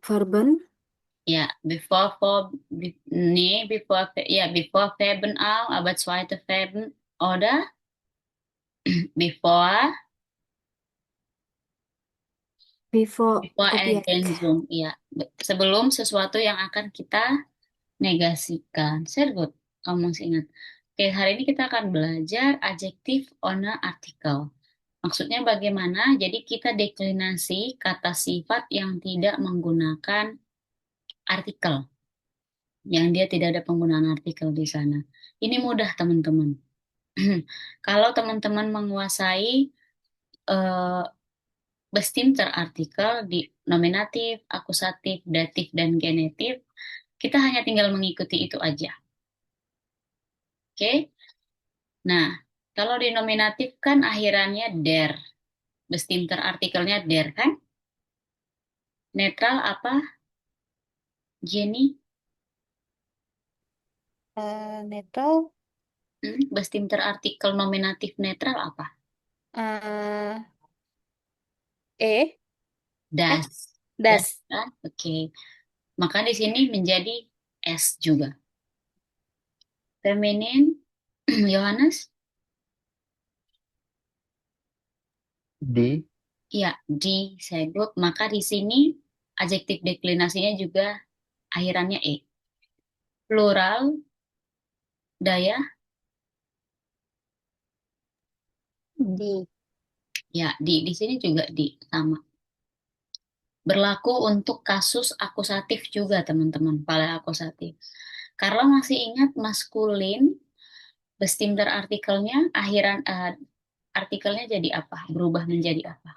Verben. Ja, nee, bevor Verben auch, aber zweite Verben, oder? Bevor, Before bevor objek. Ergänzung, ya. Sebelum sesuatu yang akan kita negasikan. Sehr gut, kamu masih ingat. Oke, hari ini kita akan belajar adjektif ohne artikel. Maksudnya bagaimana? Jadi kita deklinasi kata sifat yang tidak menggunakan artikel, yang dia tidak ada penggunaan artikel di sana. Ini mudah, teman-teman. Kalau teman-teman menguasai eh, bestimmter artikel di nominatif, akusatif, datif, dan genetif, kita hanya tinggal mengikuti itu aja. Oke? Nah, kalau di nominatif kan akhirannya der. Bestimmter artikelnya der kan? Netral apa, Jenny? Netral. Bestimmter artikel nominatif netral apa? eh E. Eh, Das. Das das. kan? Oke. Maka di sini menjadi S juga. Feminin, Yohanes? Di. Ya, disebut. Maka di sini adjektif deklinasinya juga akhirannya E. Plural, daya, Di. ya di sini juga di sama. Berlaku untuk kasus akusatif juga teman-teman, pada akusatif. Kalau masih ingat maskulin, bestimmter artikelnya artikelnya jadi apa? Berubah menjadi apa?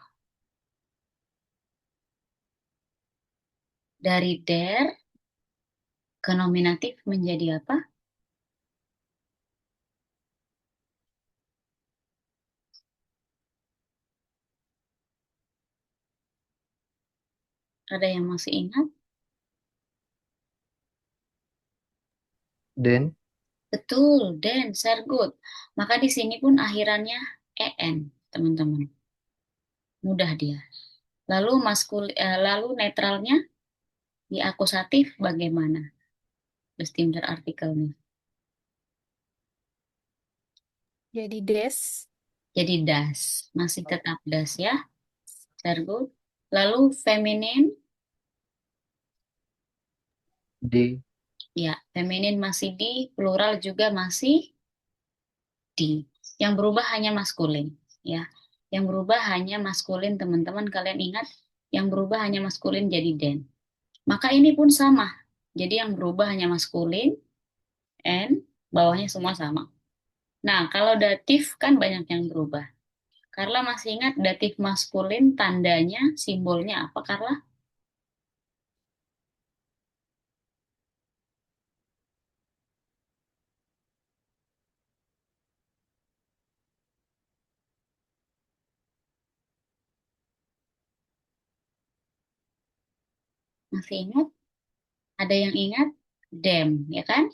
Dari der ke nominatif menjadi apa? Ada yang masih ingat? Den. Betul, den, sehr good. Maka di sini pun akhirannya en, teman-teman. Mudah dia. Lalu netralnya di akusatif bagaimana? Bestimmter artikelnya. Jadi des. Jadi das, masih tetap das ya, sehr good. Lalu feminin, Di. ya, feminin masih di, plural juga masih di. Yang berubah hanya maskulin, ya. Yang berubah hanya maskulin, teman-teman. Kalian ingat, yang berubah hanya maskulin jadi den. Maka ini pun sama. Jadi yang berubah hanya maskulin, and bawahnya semua sama. Nah, kalau datif kan banyak yang berubah. Carla masih ingat datif maskulin tandanya, simbolnya apa, Carla? Masih ingat? Ada yang ingat? Dem, ya kan?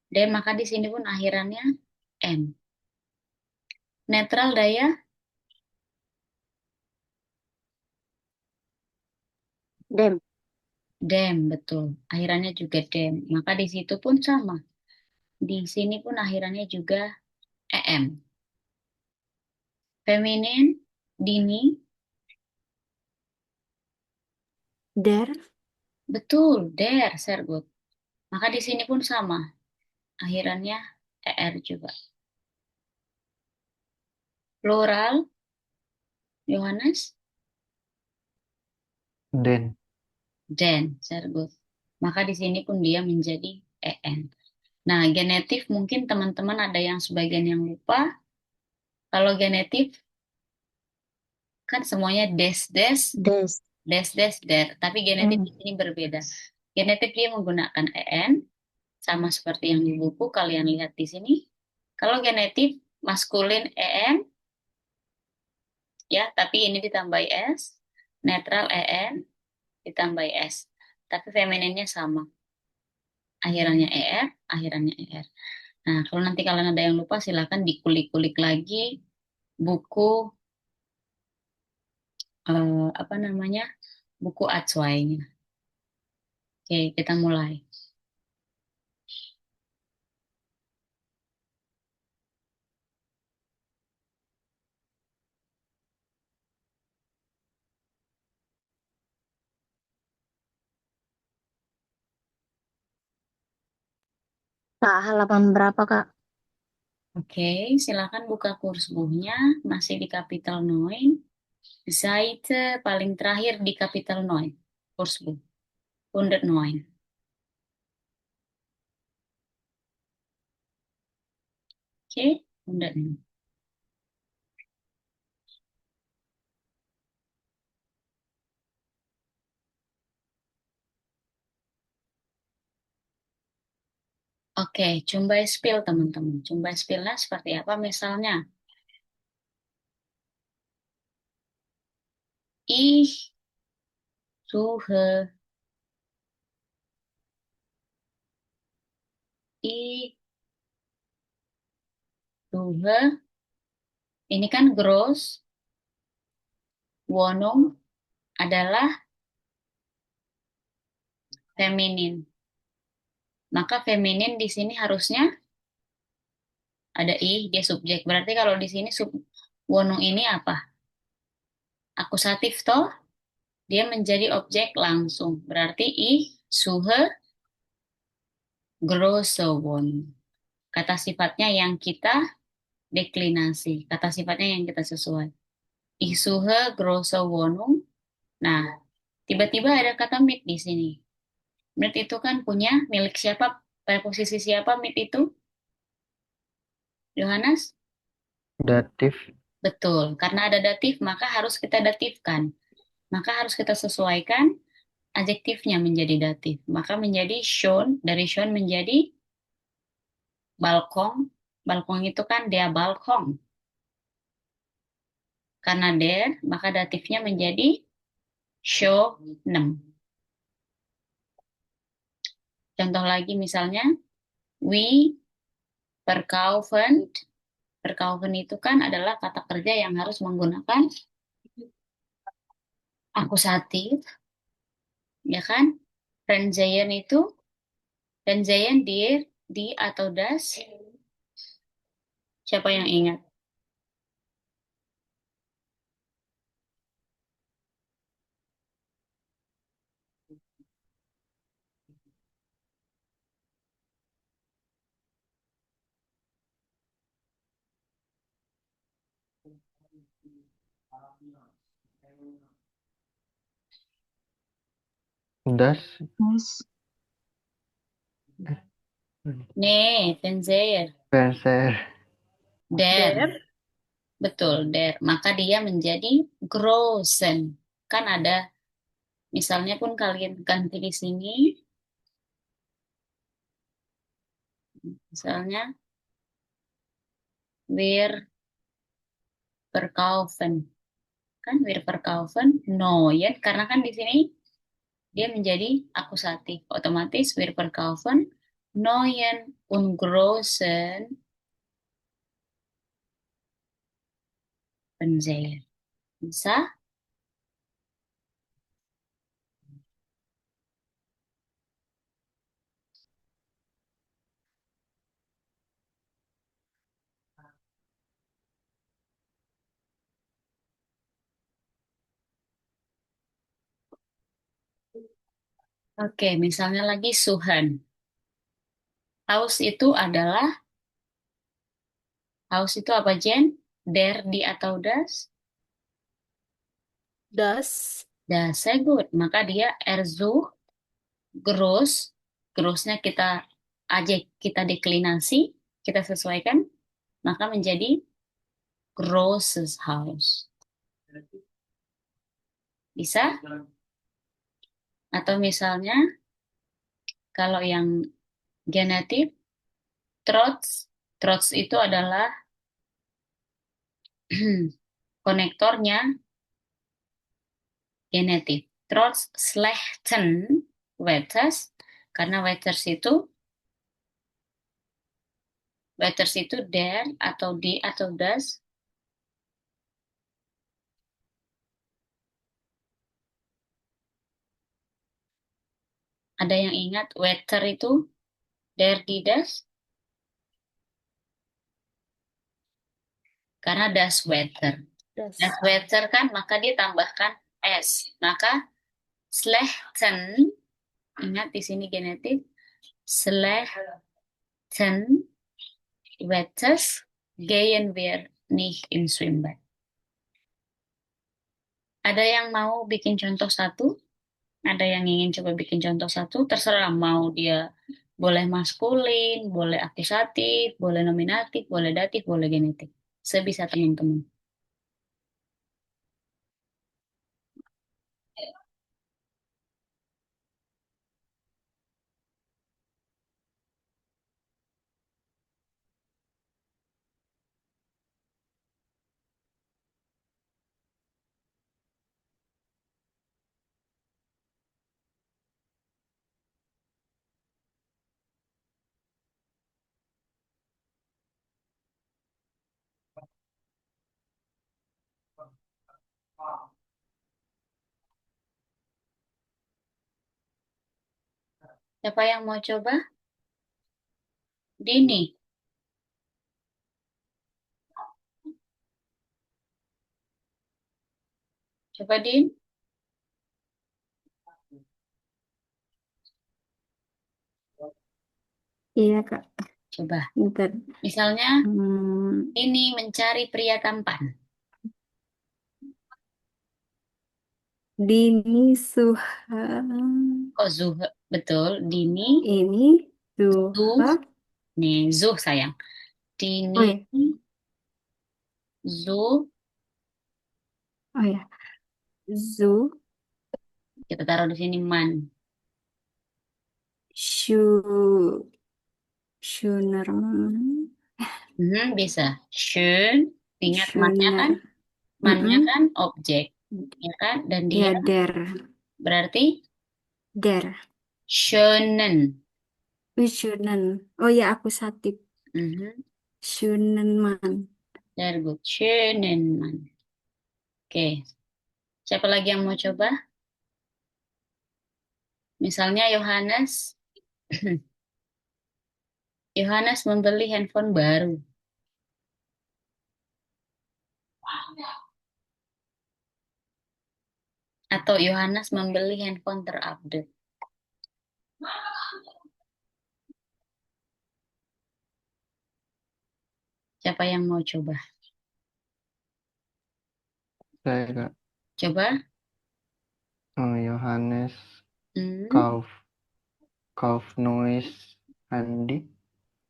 Dem, maka di sini pun akhirannya M. Netral daya, Dem. dem, betul. Akhirannya juga dem. Maka di situ pun sama. Di sini pun akhirannya juga EM. Feminin, dini, Der. betul, der, sergut. Maka di sini pun sama. Akhirannya ER juga. Plural, Yohanes, Den. den, sergut. Maka di sini pun dia menjadi EN. Nah, genetif mungkin teman-teman ada yang sebagian yang lupa. Kalau genetif kan semuanya des, Des. der. Tapi genetif Hmm. di sini berbeda. Genetif dia menggunakan en, sama seperti yang di buku kalian lihat di sini. Kalau genetif maskulin en, ya, tapi ini ditambahi s, netral en ditambahi s. Tapi femininnya sama. Akhirannya akhirannya er. Nah, kalau nanti kalian ada yang lupa, silakan dikulik-kulik lagi buku apa namanya, buku acuainya. Oke, kita mulai. Kak, halaman berapa, Kak? Oke, silakan buka kurs bukunya. Masih di Kapital Noin. Seite paling terakhir di Kapital Noin. Kurs buku. 109. Oke, 109. Oke, Jumbai spill teman-teman. Jumbai spillnya seperti apa misalnya? Ich suche, ich suche. Ini kan gross, Wohnung adalah feminin. Maka feminin di sini harusnya ada ih, dia subjek. Berarti kalau di sini Wohnung ini apa? Akusatif toh, dia menjadi objek langsung. Berarti ich suche große Wohnung. Kata sifatnya yang kita deklinasi. Kata sifatnya yang kita sesuai. Ich suche große Wohnung. Nah, tiba-tiba ada kata mit di sini. Mit itu kan punya milik siapa? Preposisi siapa mit itu? Yohanes? Datif. Betul. Karena ada datif, maka harus kita datifkan. Maka harus kita sesuaikan adjektifnya menjadi datif. Maka menjadi schon, dari schon menjadi balkong. Balkong itu kan dia balkong. Karena der, maka datifnya menjadi schonen. Contoh lagi misalnya, we verkaufen. Verkaufen itu kan adalah kata kerja yang harus menggunakan akusatif, ya kan? Renjayan itu, renjayan di atau das. Siapa yang ingat? Das. Nih, Renjayan. Fencer. Der, Der. betul, der. Maka dia menjadi großen. Kan ada, misalnya pun kalian ganti di sini, misalnya, wir verkaufen. Kan wir verkaufen neuen, karena kan di sini dia menjadi akusatif. Otomatis wir verkaufen neuen und großen Fernseher. Bisa? Oke, misalnya lagi Suhan. Haus itu adalah, haus itu apa, Jen? Der, di, atau das? Das. Das, saya good. Maka dia erzucht, gross. Grossnya kita ajak, kita deklinasi, kita sesuaikan, maka menjadi großes Haus. Bisa? Atau misalnya, kalau yang genetif, trotz. Trotz itu adalah konektornya genetif. Trotz schlechten Wetters, karena Wetters itu der atau di atau das. Ada yang ingat weather itu der die das? Karena das weather. Das Das. weather kan, maka dia tambahkan S. Maka slechten, ingat di sini genetif, slechten wetters gehen wir nicht in Schwimmbad. Ada yang mau bikin contoh satu? Ada yang ingin coba bikin contoh satu? Terserah mau dia boleh maskulin, boleh akusatif, boleh nominatif, boleh datif, boleh genetif. Sebisa teman-teman. Siapa yang mau coba? Dini. Coba Din. Iya, Kak. Coba. Bentar. Misalnya, Hmm, ini mencari pria tampan. Dini Suha. Oh, Zuh. Betul. Dini. Ini Zuh. Suha. Nih, Zuh sayang. Dini. Oh ya, Zuh. oh ya. Zu. Kita taruh di sini man. Shu. Shunerman. Bisa. Schön. Ingat mannya kan? Shuner. Mannya Mm-mm. kan objek. Ya kan? Dan dia Ya, der. berarti Der. schönen. Shunen. Oh ya, aku satip. Mhm. Shunenman. Very good. Schönen man. Oke. Siapa lagi yang mau coba? Misalnya Yohanes. Yohanes membeli handphone baru. Atau Yohanes membeli handphone terupdate. Siapa yang mau coba? Saya Kak. Coba. Johannes Hmm. Kauf Neues Handy.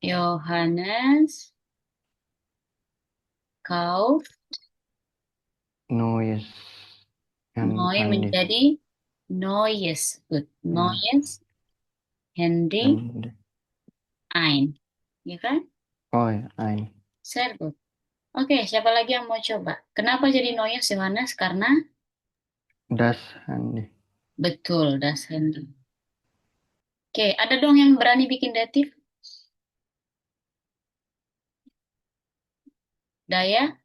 Yohanes kauf Neues Noi Handy. menjadi Neues. Good. Ya, Neues Handy Handy. ein. Ya kan? Oh ya, ein. Sehr good. Oke, siapa lagi yang mau coba? Kenapa jadi Neues Yohanes? Karena Das Handy. betul, das Handy. Oke, ada dong yang berani bikin datif? Daya?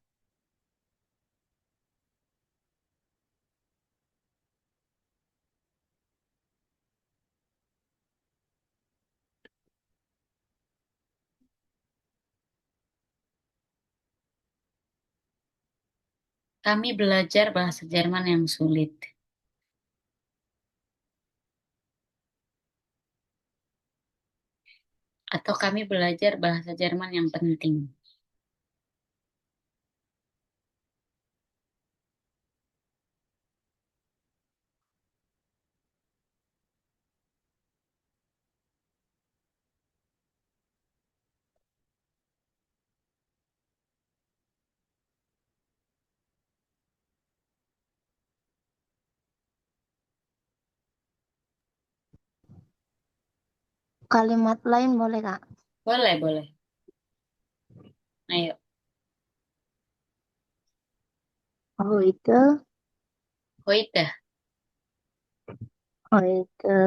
Kami belajar bahasa Jerman yang sulit. Atau kami belajar bahasa Jerman yang penting. Kalimat lain boleh, Kak? Boleh, boleh. Ayo. Heute, Heute. heute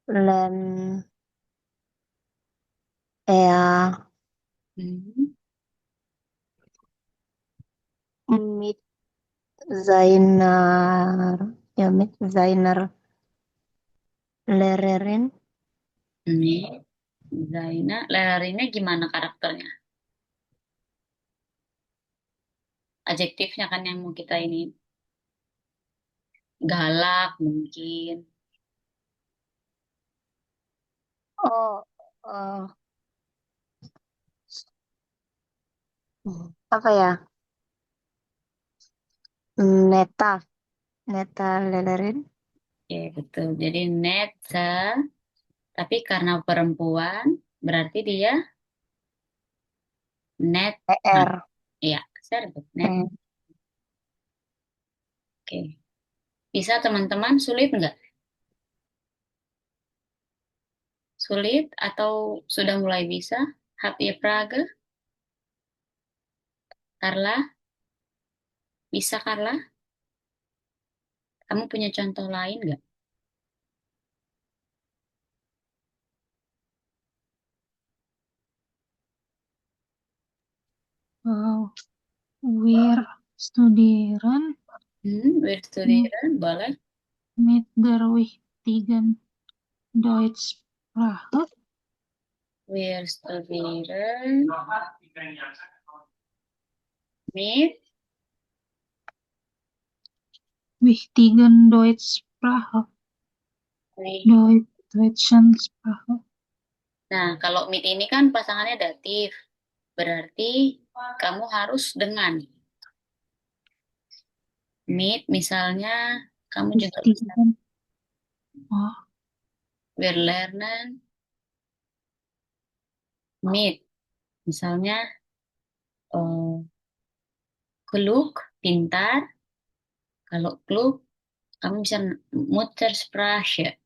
lernt er Hmm. mit seiner, ja, mit seiner Lerarin. Ini Zaina, Lerarinnya gimana karakternya? Adjektifnya kan yang mau kita ini. Galak mungkin. Oh, apa ya? Neta. Neta Lerarin. Ya, betul. Jadi Netza, tapi karena perempuan, berarti dia net. Nah, ER. iya, sergut net. Oke. Bisa teman-teman, sulit nggak? Sulit atau sudah mulai bisa? Happy Praga? Carla? Bisa Carla? Kamu punya contoh lain nggak? Wir studieren Wir studieren, boleh. mit der wichtigen Deutschsprache, Wir studieren mit wichtigen Deutschsprache, deutschen Sprache. Nah, kalau mit ini kan pasangannya datif. Berarti kamu harus dengan. Mit misalnya kamu juga bisa. Wichtigen. Oh, Wir lernen mit. Misalnya klug, pintar. Kalau klug, kamu bisa Muttersprache.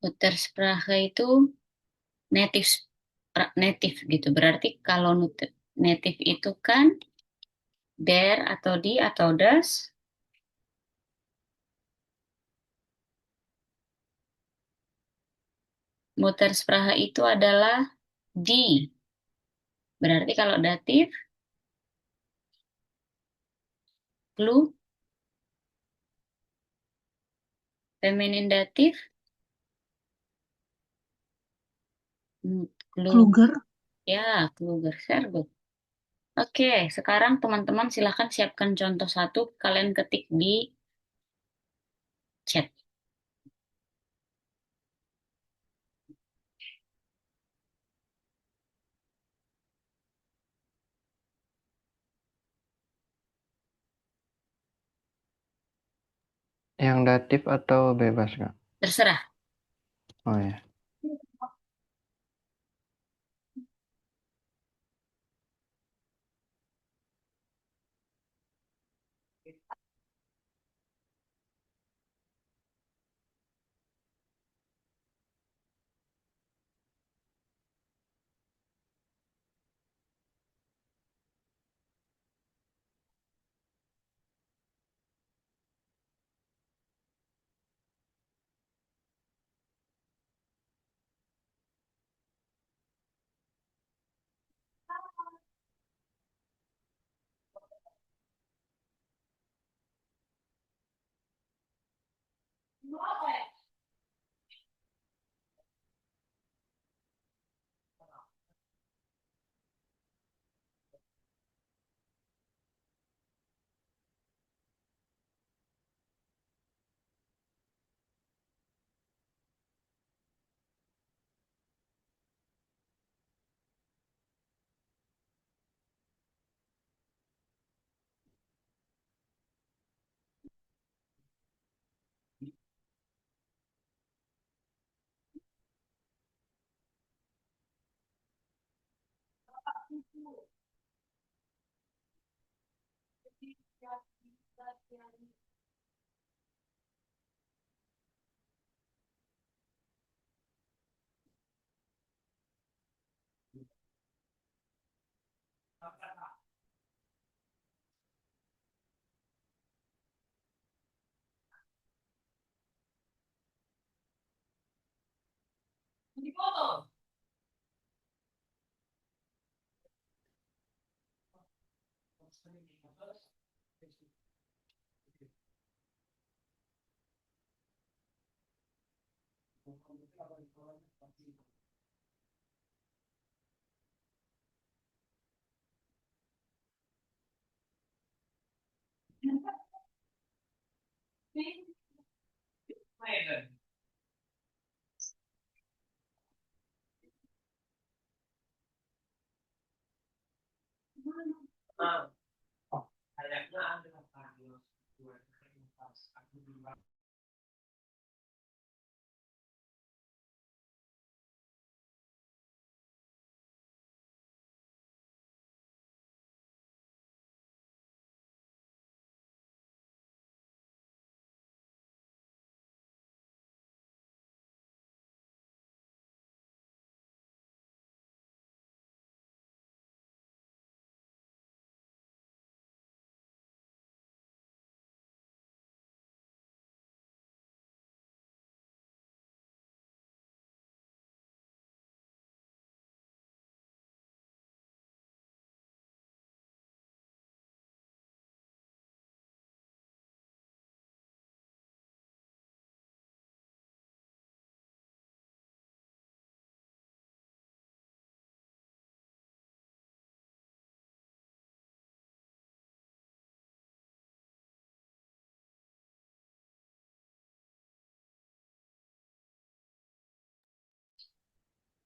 Muttersprache itu native native gitu. Berarti kalau native itu kan der atau die atau das. Muttersprache itu adalah die. Berarti kalau datif, klug, feminin datif, klug. kluger. Ya, kluger, sehr gut. Oke, sekarang teman-teman silahkan siapkan contoh satu. Kalian ketik di chat. Yang datif atau bebas, Kak? Terserah. Oh ya.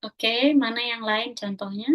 Oke, mana yang lain contohnya?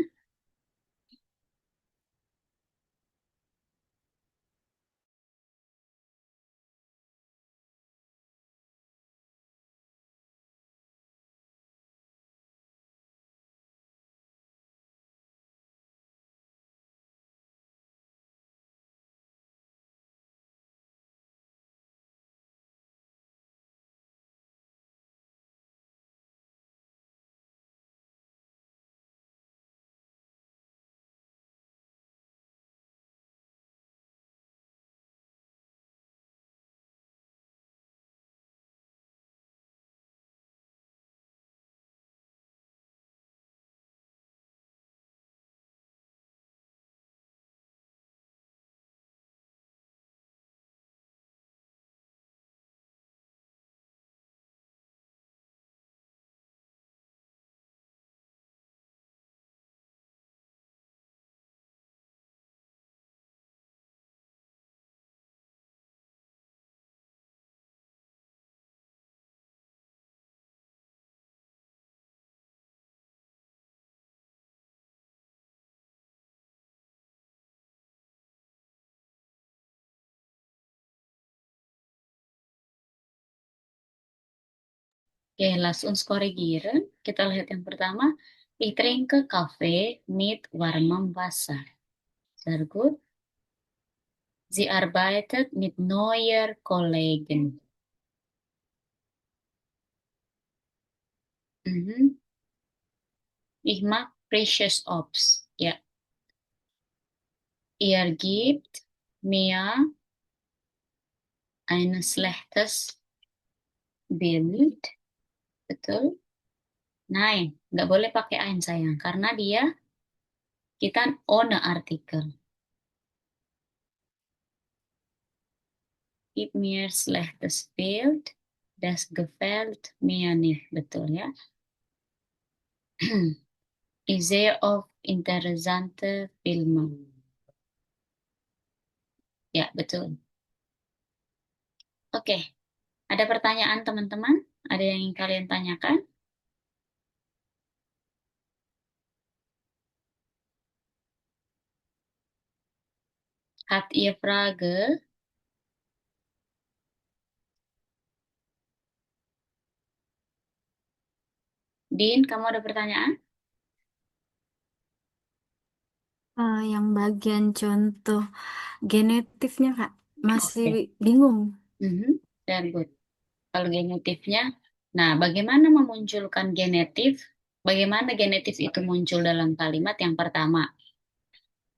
Oke, lass uns korrigieren. Kita lihat yang pertama. Ich trinke Kaffee mit warmem Wasser. Sehr gut. Sie arbeitet mit neuer Kollegen. Mhm. Ich mag frisches Obst. Ja. Ihr gibt mir ein schlechtes Bild. Betul? Nein, nggak boleh pakai ein sayang. Karena kita ohne Artikel. Gib mir schlechtes Bild. Das gefällt mir nicht. Betul ya? Ich sehe oft interessante Filme. Ya, betul. Oke, ada pertanyaan teman-teman? Ada yang ingin kalian tanyakan? Habt ihr Frage? Din, kamu ada pertanyaan? Yang bagian contoh genetifnya, Kak, masih Oke. bingung. Very good. Kalau genetifnya, nah bagaimana memunculkan genetif? Bagaimana genetif itu muncul dalam kalimat? Yang pertama,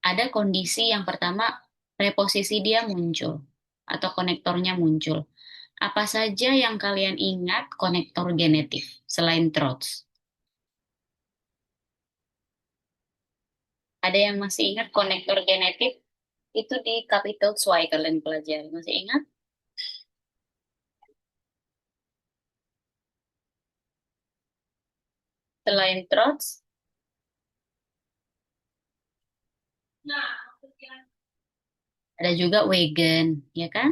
ada kondisi yang pertama, preposisi dia muncul atau konektornya muncul. Apa saja yang kalian ingat konektor genetif selain trots? Ada yang masih ingat konektor genetif? Itu di Kapitel 2 kalian pelajari. Masih ingat? Selain trots, ada juga vegan, ya kan?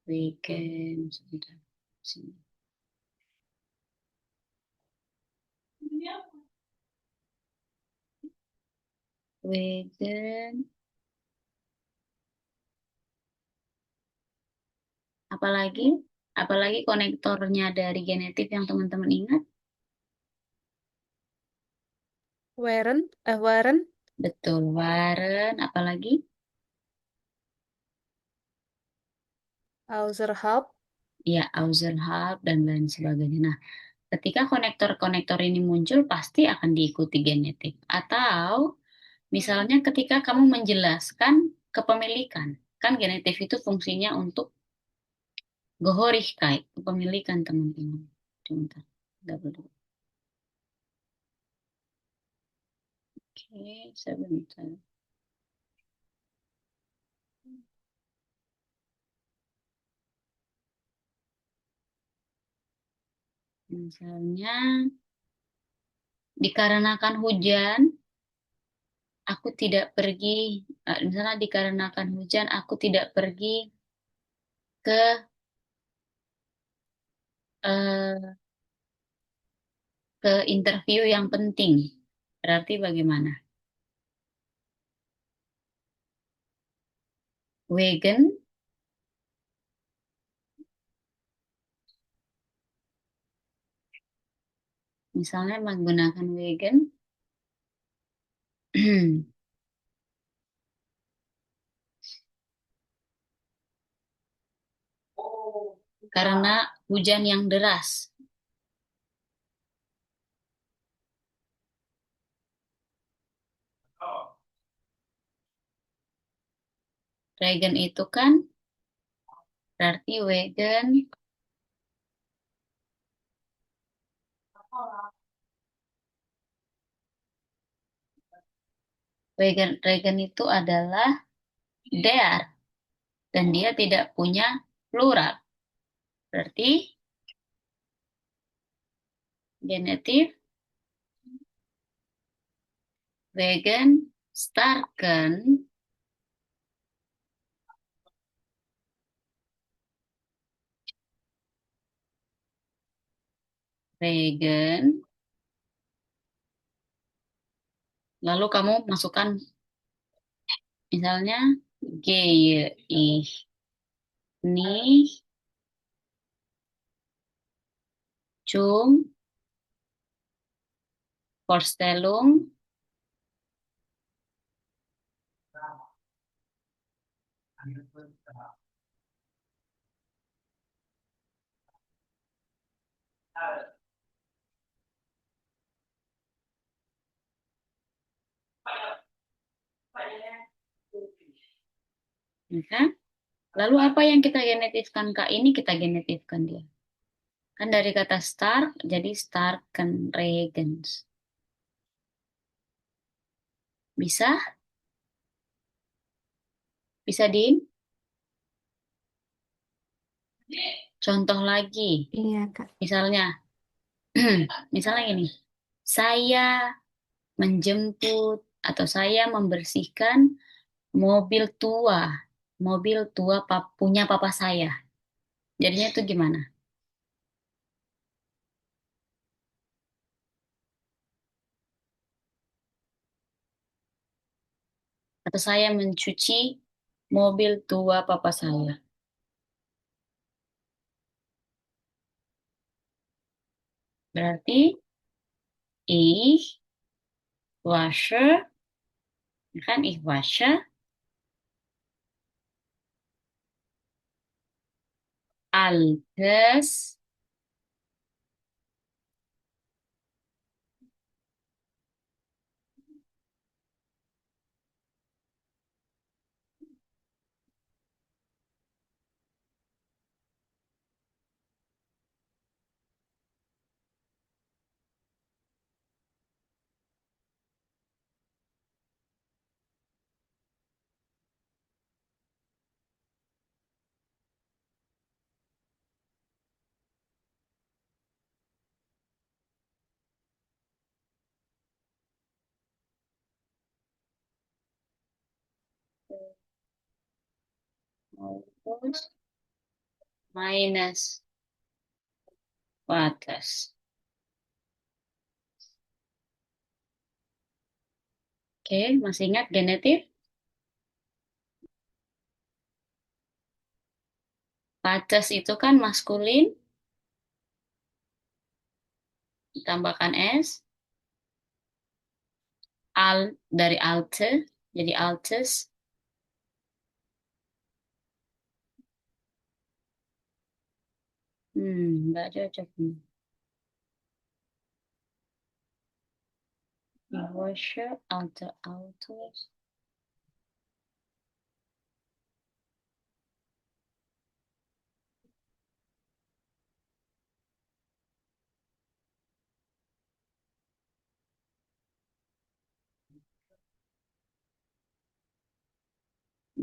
Vegan, sebentar. Sini. Vegan, apalagi? Apalagi konektornya dari genetik yang teman-teman ingat? Waren, Betul, waren, apalagi? Auserhab, Ya, Ausenhub dan lain sebagainya. Nah, ketika konektor-konektor ini muncul, pasti akan diikuti genetik. Atau misalnya ketika kamu menjelaskan kepemilikan, kan genetik itu fungsinya untuk Gehorigkeit, kepemilikan teman-teman. Sebentar, double. Oke, sebentar. Misalnya, dikarenakan hujan, aku tidak pergi. Misalnya dikarenakan hujan, aku tidak pergi ke eh, ke interview yang penting. Berarti bagaimana? Vegan, misalnya menggunakan vegan, karena hujan yang deras. Vegan itu kan berarti vegan, vegan itu adalah there dan dia tidak punya plural. Berarti genetif vegan starken vegan. Lalu kamu masukkan misalnya gehe ich nicht zum Vorstellung, ya kan? Lalu apa yang kita genetifkan Kak? Ini kita genetifkan dia. Kan dari kata Stark jadi Starken regens. Bisa? Bisa Din? Contoh lagi. iya Kak. Misalnya, misalnya ini. Saya menjemput atau saya membersihkan mobil tua. Mobil tua punya papa saya. Jadinya itu gimana? Atau saya mencuci mobil tua papa saya. Berarti ich wasche, ya kan ich wasche altes Autos minus batas. Oke, masih ingat genetif? Batas itu kan maskulin, ditambahkan S, al dari alte, jadi altes. Nggak cocok nih. Washer, alte, autos.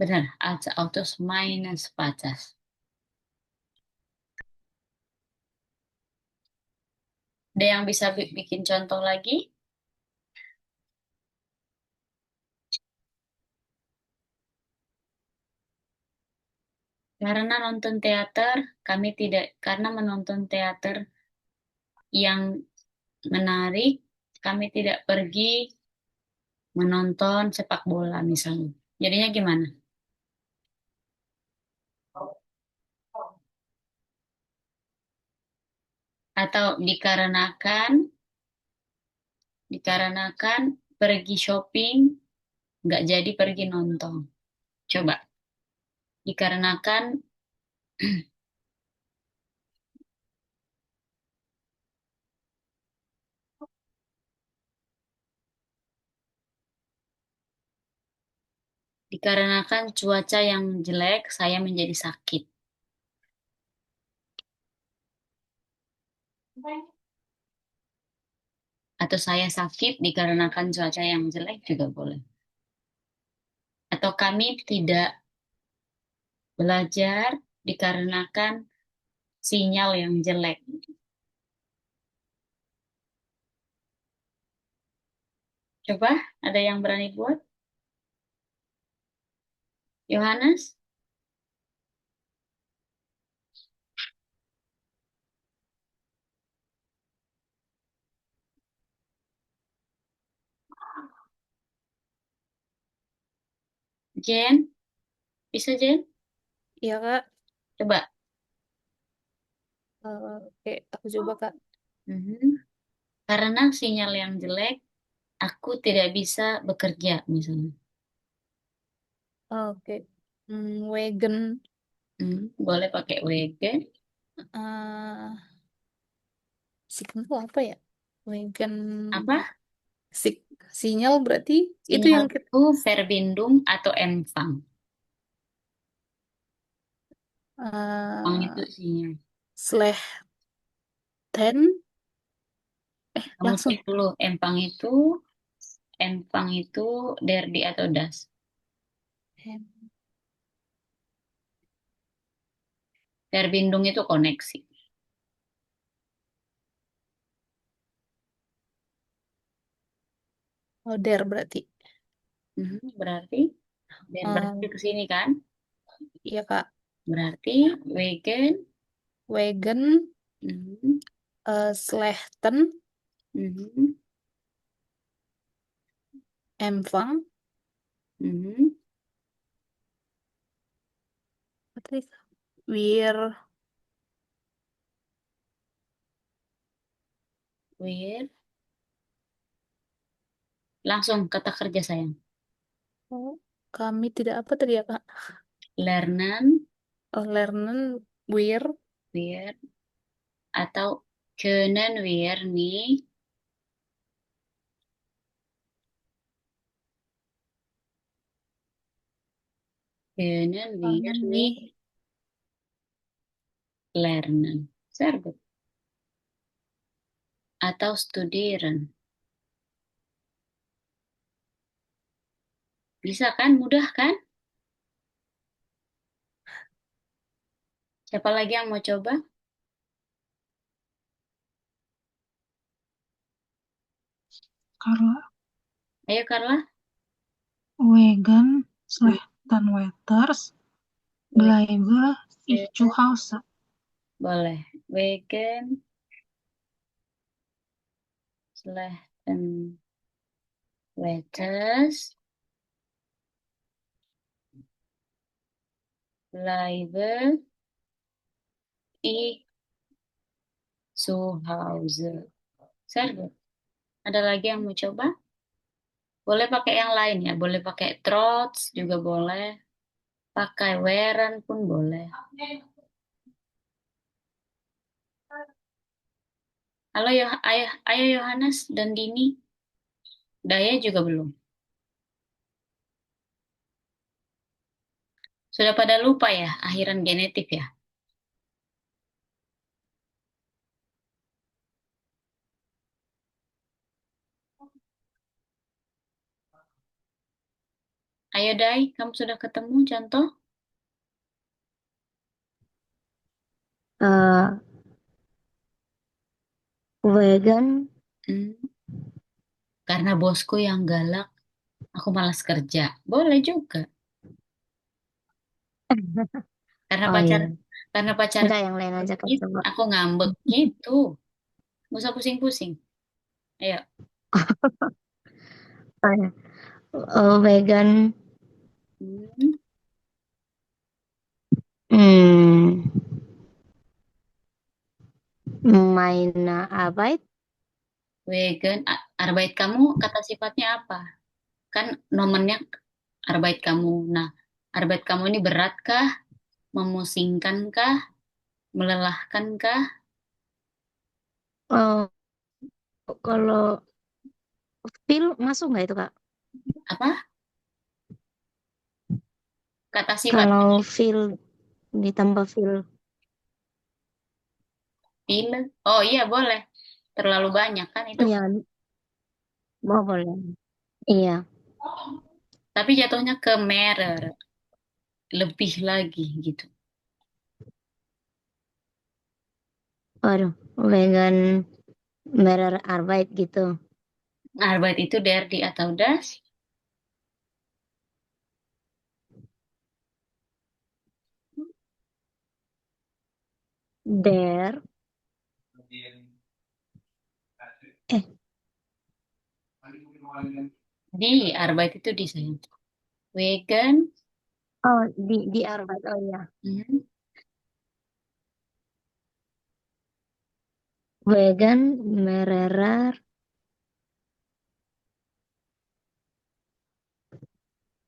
Benar, alte, autos minus batas. Ada yang bisa bikin contoh lagi? Karena nonton teater, kami tidak, karena menonton teater yang menarik, kami tidak pergi menonton sepak bola misalnya. Jadinya gimana? Atau dikarenakan pergi shopping, nggak jadi pergi nonton. Coba, dikarenakan dikarenakan cuaca yang jelek, saya menjadi sakit. Atau saya sakit dikarenakan cuaca yang jelek juga boleh. Atau kami tidak belajar dikarenakan sinyal yang jelek. Coba, ada yang berani buat? Yohanes? Jen? Bisa, Jen? Iya, Kak. Coba. Oke, aku coba, Kak. Mhm. Karena sinyal yang jelek, aku tidak bisa bekerja, misalnya. Oke. Wagon. Boleh pakai wagon. eh signal itu apa ya? Wagon. Apa? Sig- sinyal berarti itu Sinyal yang kita... itu verbindung atau empfang. Empfang itu sinyal. Slash 10. Kamu Langsung. cek dulu, empfang itu derdi atau das. Verbindung itu koneksi. Oh, der berarti. Berarti, dan berarti Eh, ke sini kan? iya, Kak. Berarti wagon. Wagon Mhm, slash 10 mhm, empfang. mhm. Apa tadi? Wir Where? Langsung kata kerja sayang. oh, kami tidak apa tadi ya, Kak? Lernen, Lernen wir wir, atau können wir nih, können wir nih nih lernen. Sehr gut. Atau studieren. Bisa kan? Mudah kan? Siapa lagi yang mau coba? Carla. Ayo Carla. Wagon slash dann weiters bleibe ich zu Hause. Boleh. Wegen slechten wetters bleibe ich zu Hause. Sehr good. Ada lagi yang mau coba? Boleh pakai yang lain ya. Boleh pakai trots juga boleh. Pakai wearan pun boleh. Halo ayah Yohanes dan Dini. Daya juga belum. Sudah pada lupa ya akhiran genetif ya? Ayo Dai, kamu sudah ketemu contoh? eh vegan Hmm, karena bosku yang galak, aku malas kerja. Boleh juga. Karena oh pacar, iya karena pacar enggak yang lain aja Kak coba. aku ngambek gitu. Gak usah pusing-pusing. Ayo. Oh, iya. Vegan Hmm, hmm, meine Arbeit vegan, arbeit kamu kata sifatnya apa? Kan nomennya arbeit kamu. Nah, arbeit kamu ini beratkah? Memusingkankah? Melelahkankah? oh kalau feel masuk nggak itu Kak? Apa? Kata sifatnya Kalau feel ditambah feel pil. Oh iya boleh. Terlalu banyak kan itu. iya mau boleh iya Tapi jatuhnya ke merer. Lebih lagi gitu. waduh vegan merer Arbeit gitu Arbeit itu der di atau das? der eh Di arbeit itu di sayang. Vegan. oh di Arbeit oh iya Hmm, vegan merer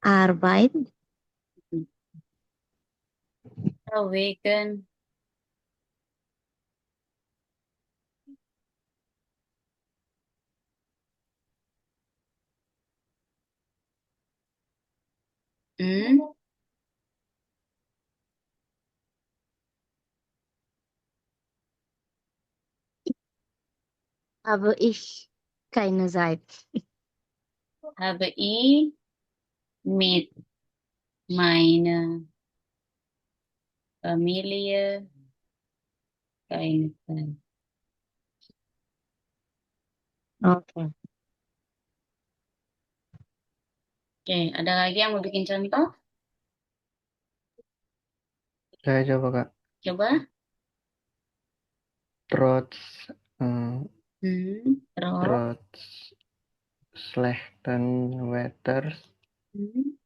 Arbeit oh, vegan. Hmm, habe ich keine Zeit habe ich mit meiner Familie keine Zeit. oke Oke, ada lagi yang mau bikin contoh? Saya coba Kak. Coba. Trotz, hmm, Terus. trotz schlechten Wetters Hmm,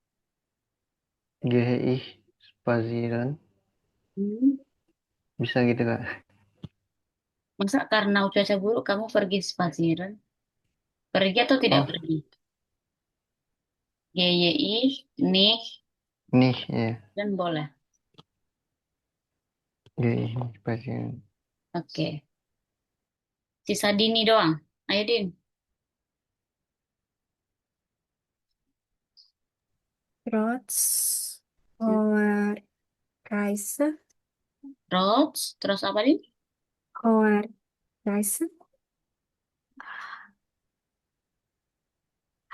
gehe ich spazieren. hmm. Bisa gitu Kak? Masa karena cuaca buruk kamu pergi spazieren? Pergi atau tidak Oh, pergi? Gehe ich nicht nih ya. dan boleh. Gehe ich nicht spazieren. Oke. Sisa Dini doang. Ayo Din. Trotz Hmm. hoher Preise, Terus apa Din? hoher Preise,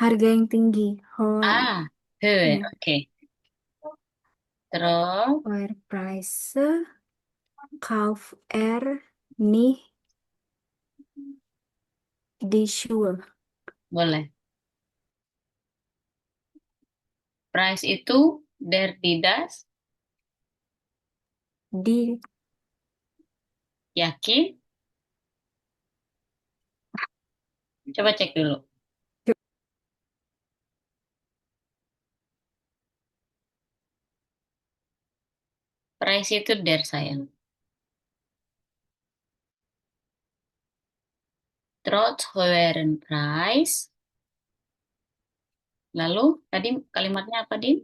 harga yang tinggi, hoher, Ah, Höhe. ya, Oke. Terus hoher Preise, kauf nicht die Schuhe. boleh. Price itu Der die das? Di Yakin? Coba cek dulu. Price itu der sayang. Trotz höheren Preis. Lalu tadi kalimatnya apa, Din?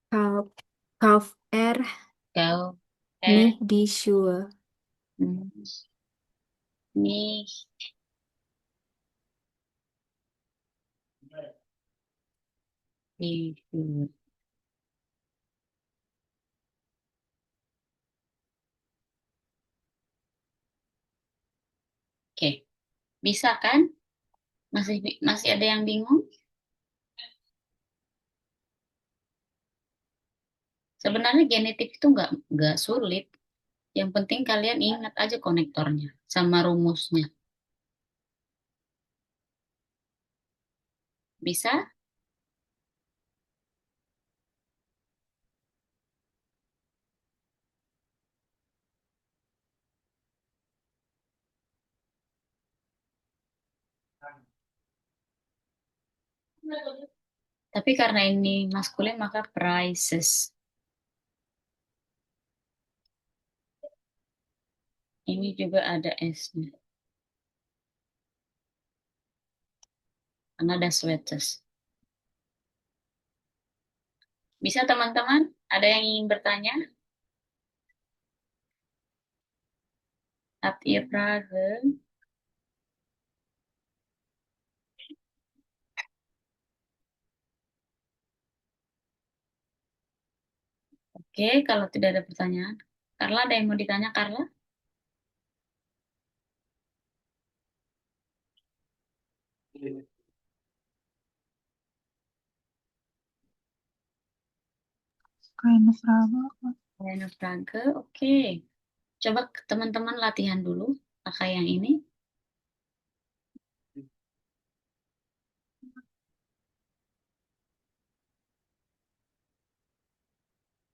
kauf, kauf Kau nicht die Schuhe. nih di Oke, bisa kan? Masih ada yang bingung? Sebenarnya genetik itu nggak sulit. Yang penting kalian ingat aja konektornya sama rumusnya. Bisa? Tapi karena ini maskulin maka prices. Ini juga ada S-nya. Karena ada sweaters. Bisa teman-teman? Ada yang ingin bertanya? Habt ihr Fragen? Oke, kalau tidak ada pertanyaan. Carla, ada yang mau ditanya, Carla? Keine Frage. Ada Frage? Oke. Coba teman-teman latihan dulu pakai yang ini.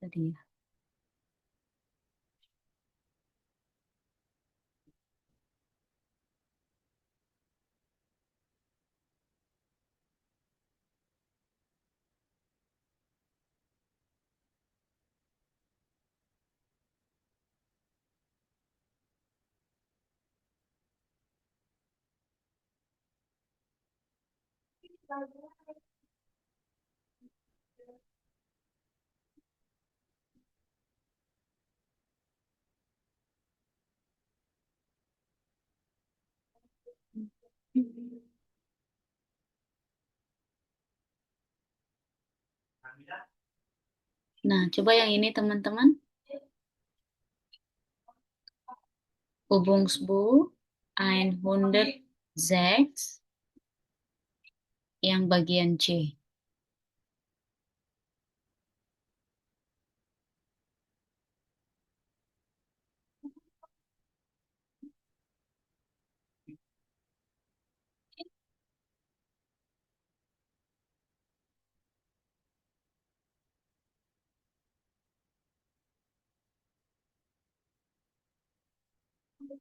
Tadi ya. Nah, coba yang ini teman-teman. Übungsbuch 106 yang bagian C.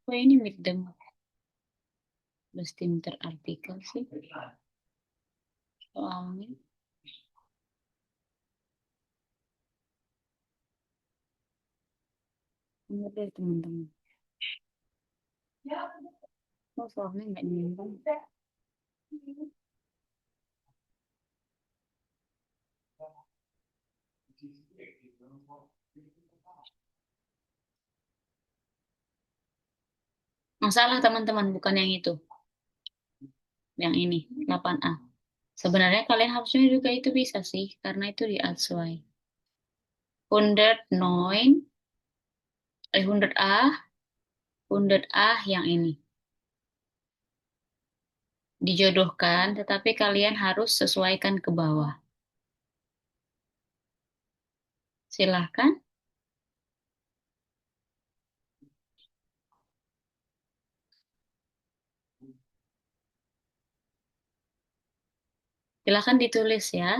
Oh, ini with them. Bestimmter artikel sih. Soalnya. Enggak deh teman-teman. Oh, soalnya nggak nyambung. Masalah teman-teman, bukan yang itu. Yang ini, 8A. Sebenarnya kalian harusnya juga itu bisa sih, karena itu di Alswai. 109, 100A, 100A yang ini. Dijodohkan, tetapi kalian harus sesuaikan ke bawah. Silahkan. Silahkan ditulis ya.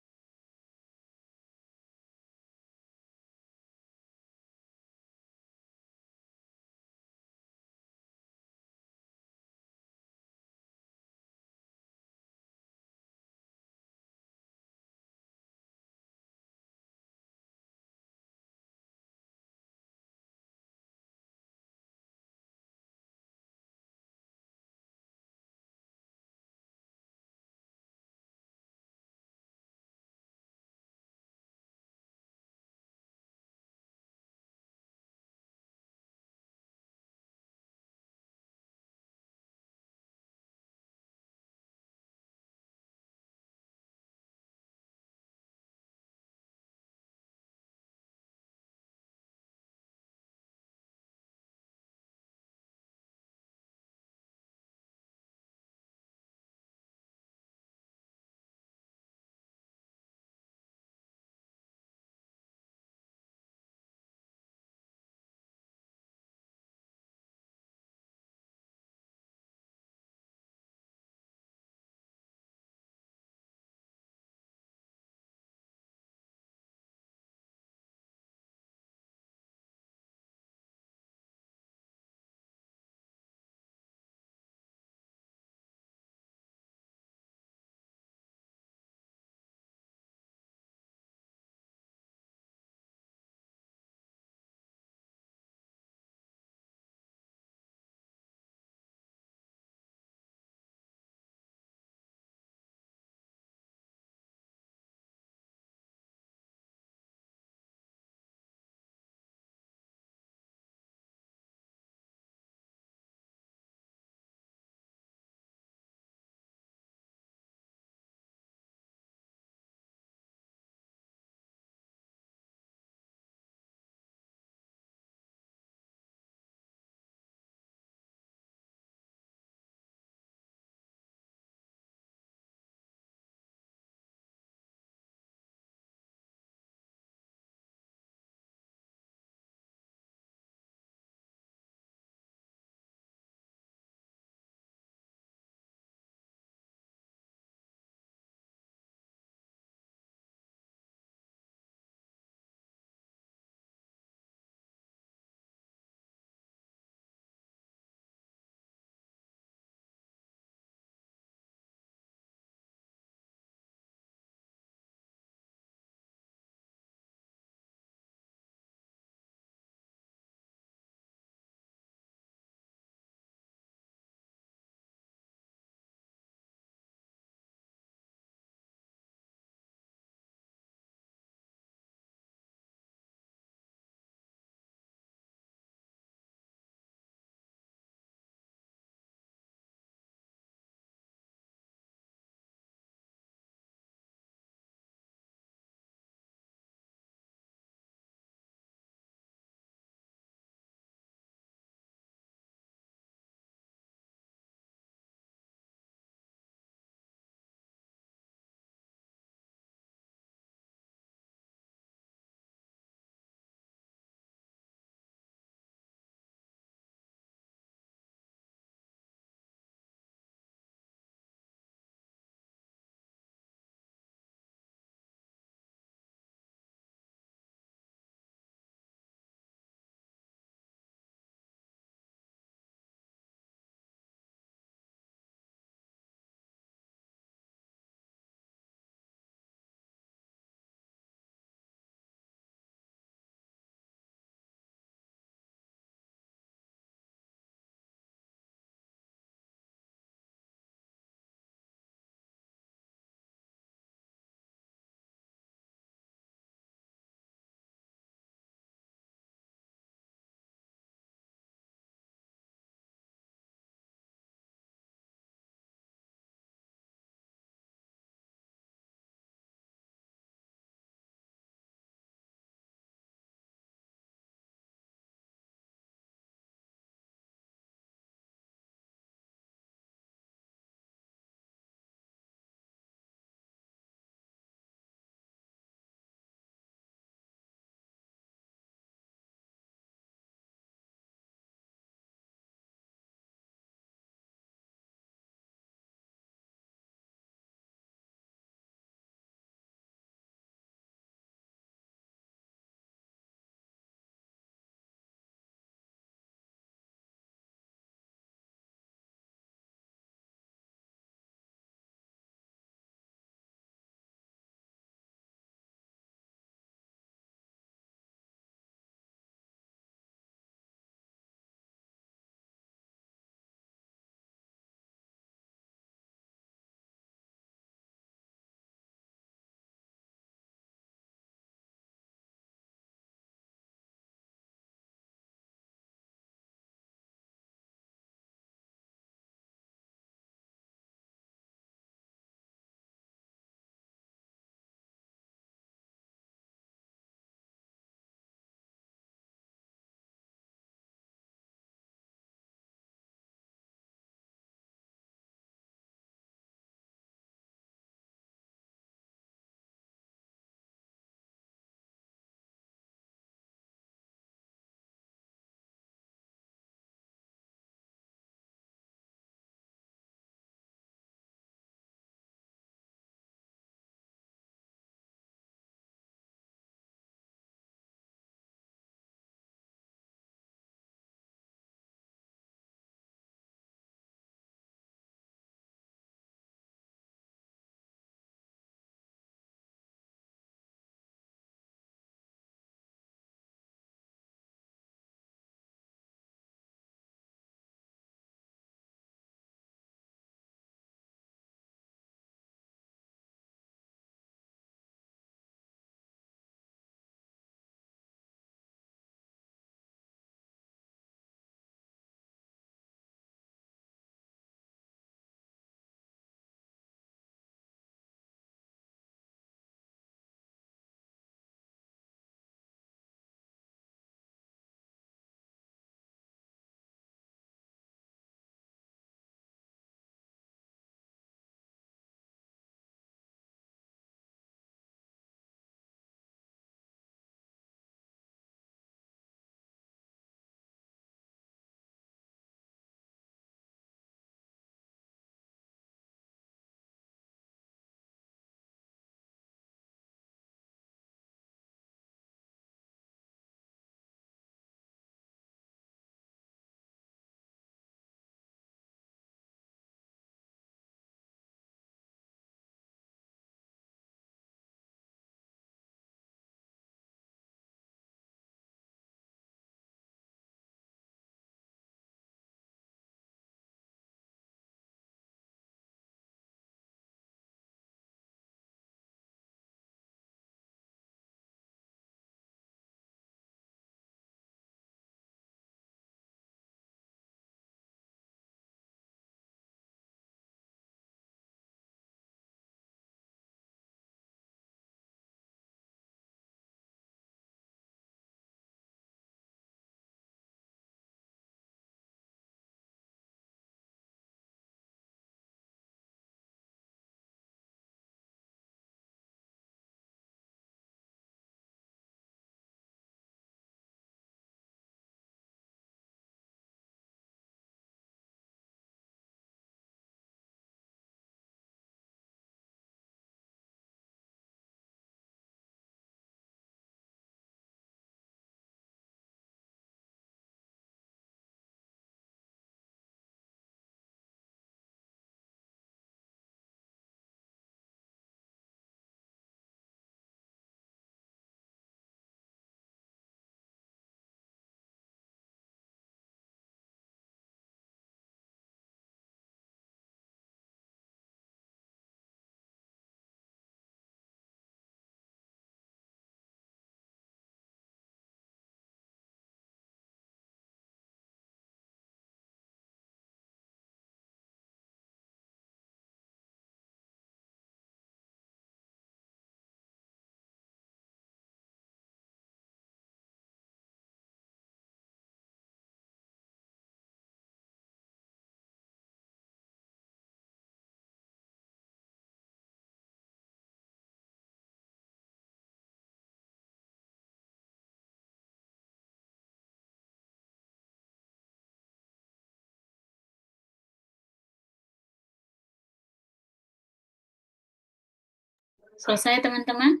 Selesai teman-teman?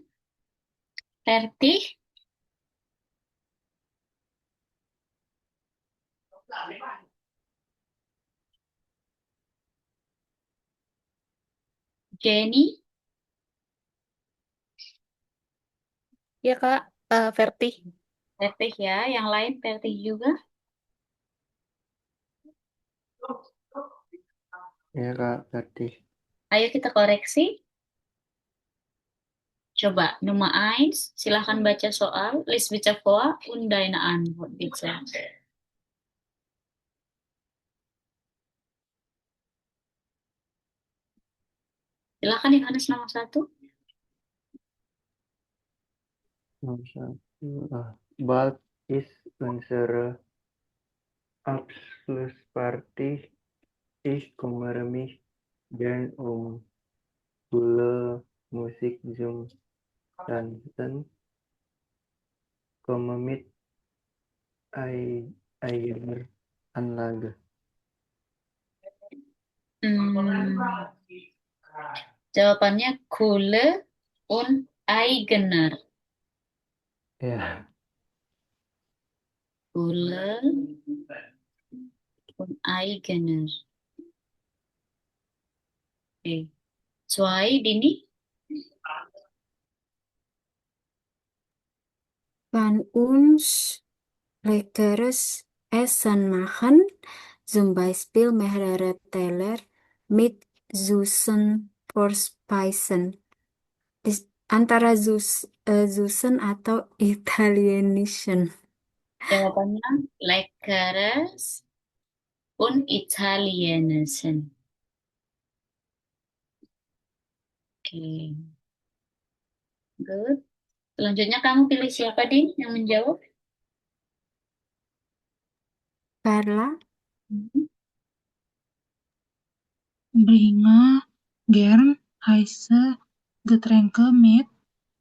Ferti? Jenny? Ya, Kak. Verti. Ferti ya. Yang lain Ferti juga? Ya Kak, berarti. Ayo kita koreksi. Coba, Nummer 1, silahkan baca soal. Lies bitte vor und deine Antwort bitte. Silahkan Yohanes nomor 1. Nomor satu. Bald ist unsere Abschlussparty. Ich kümmere mich gern um Schule, Musik zum Tanzen. Komme mit eigener Anlage. Jawabannya Kohle und Eigener. Ya, Kohle und Eigener. Oke. Zwei, Dini? Kann uns leckeres Essen machen, zum Beispiel mehrere Teller mit Süßen verspeisen. Antara Süßen atau Italienischen. Jawabannya Leckeres und Italienischen. Oke. Good. Selanjutnya kamu pilih siapa, Din, yang menjawab? Carla, Bringe gern heiße Getränke mit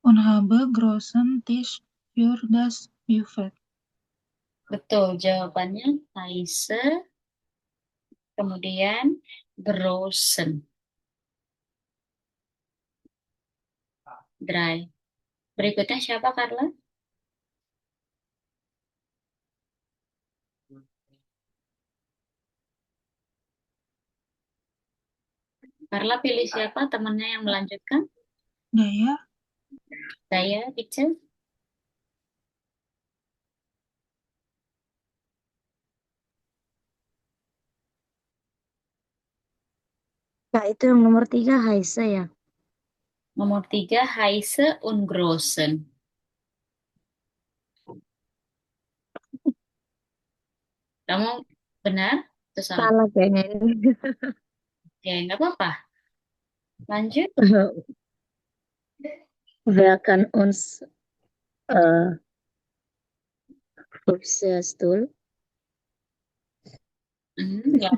und habe großen Tisch für das Buffet. Betul, jawabannya Heise, kemudian Grossen. Dry. Berikutnya siapa, Carla? Carla pilih siapa temannya yang melanjutkan? Daya, Saya, Ica. Kak, itu yang nomor 3 Haisa ya. Nomor 3, Heise und Grossen. Kamu benar atau salah? Salah kayaknya ini. Oke, nggak apa-apa. Lanjut. Wer kann uns Stuhl Ya.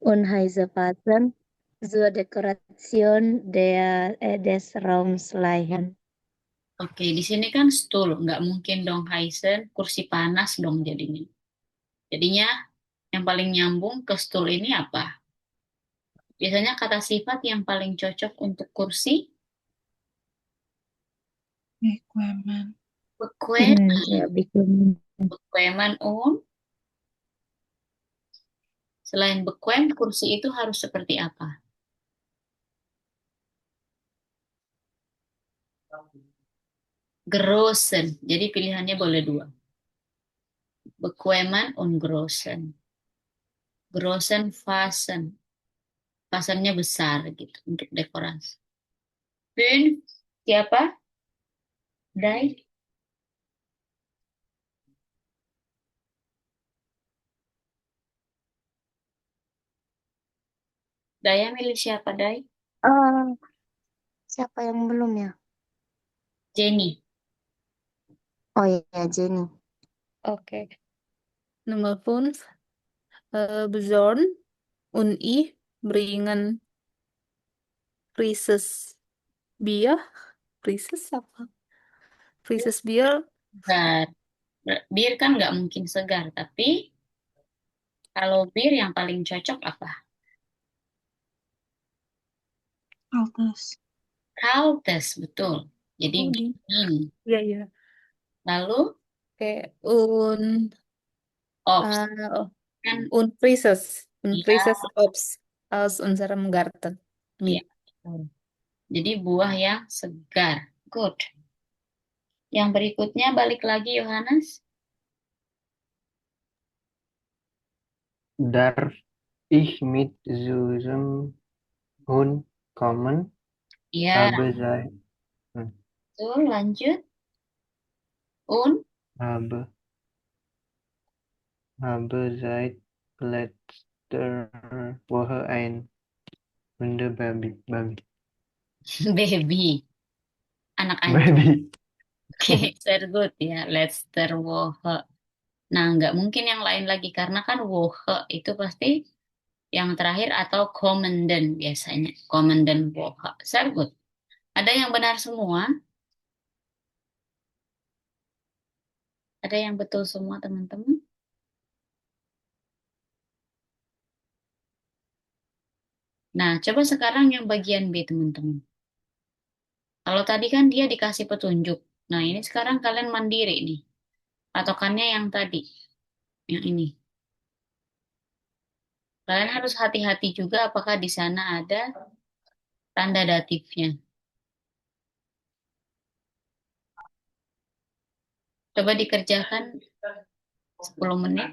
und Haisa passen zur Dekoration des Raums leihen. Oke, di sini kan stool, nggak mungkin dong Heisen, kursi panas dong jadinya. Jadinya yang paling nyambung ke stool ini apa? Biasanya kata sifat yang paling cocok untuk kursi, Bequemen, bequem, Ya, bikin bequeman und. Selain bequem, kursi itu harus seperti apa? Grossen, jadi pilihannya boleh 2. Bequeman und grossen. Grossen fasen. Fasennya besar gitu untuk dekorasi. Fünf, siapa? Dai. Daya milih siapa, Dai? siapa yang belum ya? Jenny. Oh iya, Jenny. Oke. Nummer 5. Bjorn und ich bringen frisches Bier. Frisches apa? Frisches Bier. Segar. Bir kan nggak mungkin segar, tapi kalau bir yang paling cocok apa? Kaltes, Kautes, betul. Jadi Oh, dingin. iya, iya. Lalu Kayak ops kan iya, unfrises Obst aus unserem Garten. iya. Mit. Betul. Jadi buah yang segar. Good. Yang berikutnya balik lagi Yohanes. Darf ich mit diesem Hund kommen? Iya, Habe sei, hm, betul. Lanjut. Un. habe, habe seit letzter Woche ein Hundebaby, Baby, Baby. Anak anjing. Baby. Oke, very good ya. Leicester Woche. Nah, nggak mungkin yang lain lagi karena kan Woche itu pasti yang terakhir atau Kommenden biasanya. Kommenden Woche. Very good. Ada yang benar semua? Ada yang betul semua, teman-teman? Nah, coba sekarang yang bagian B, teman-teman. Kalau tadi kan dia dikasih petunjuk. Nah, ini sekarang kalian mandiri nih. Patokannya yang tadi, yang ini. Kalian harus hati-hati juga apakah di sana ada tanda datifnya. Coba dikerjakan 10 menit.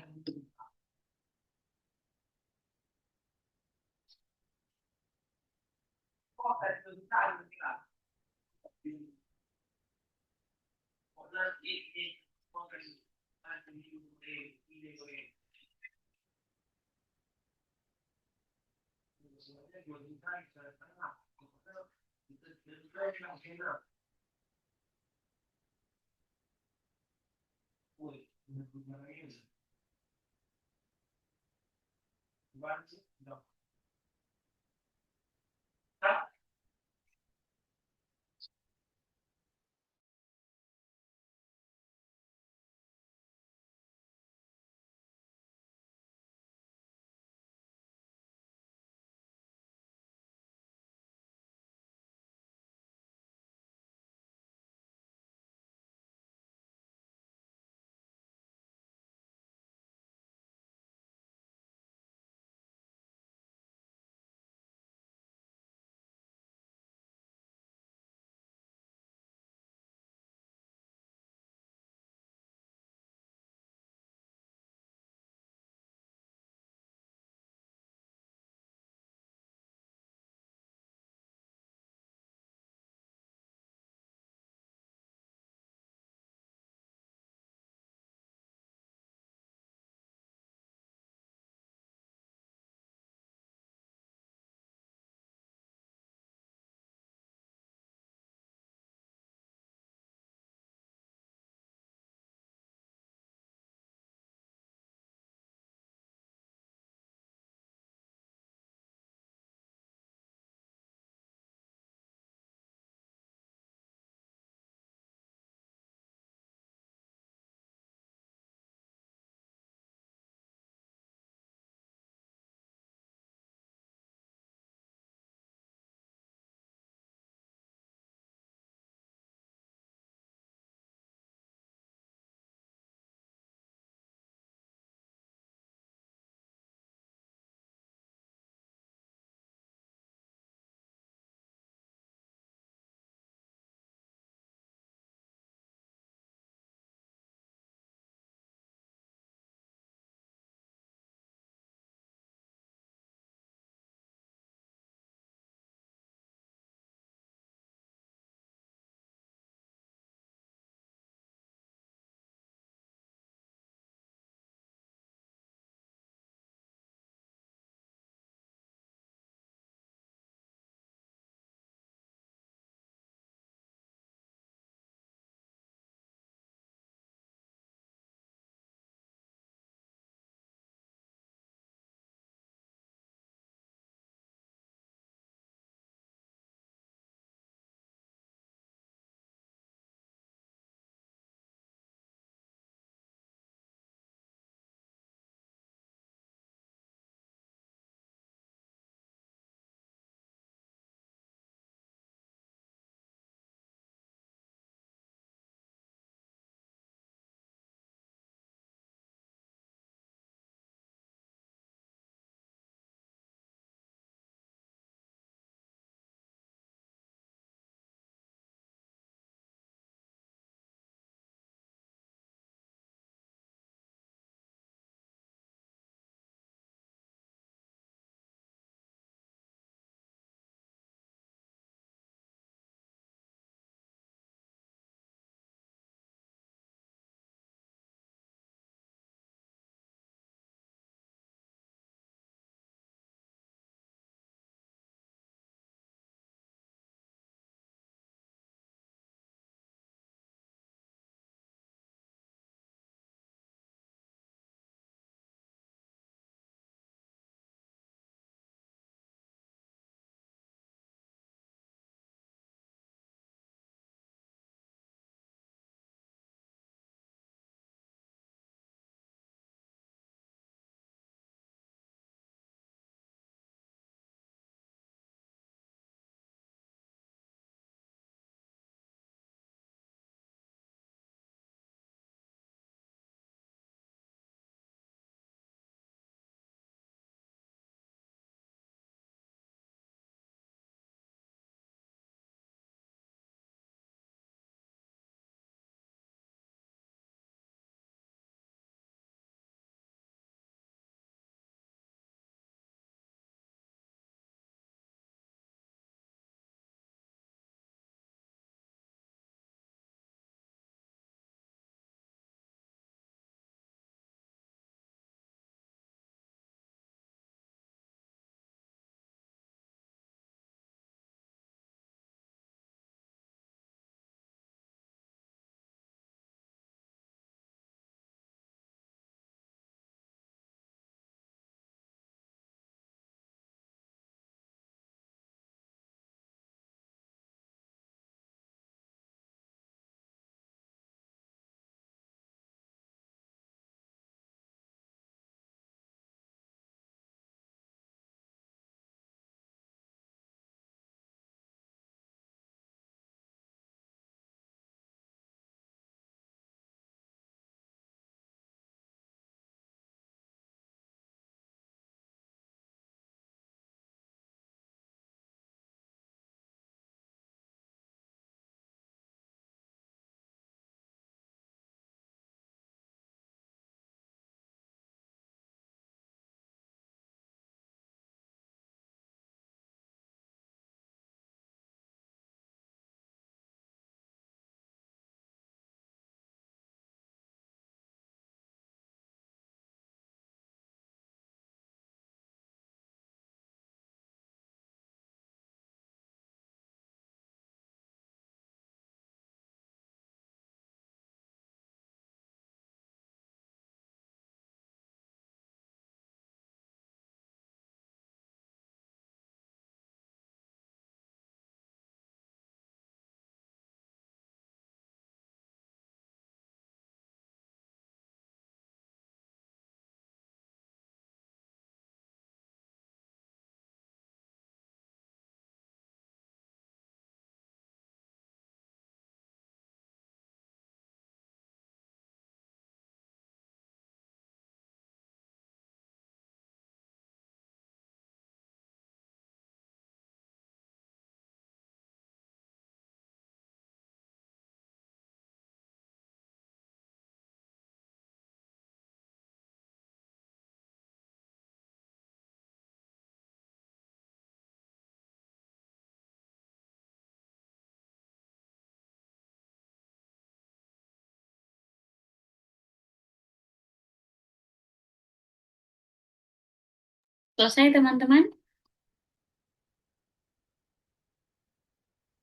Selesai teman-teman?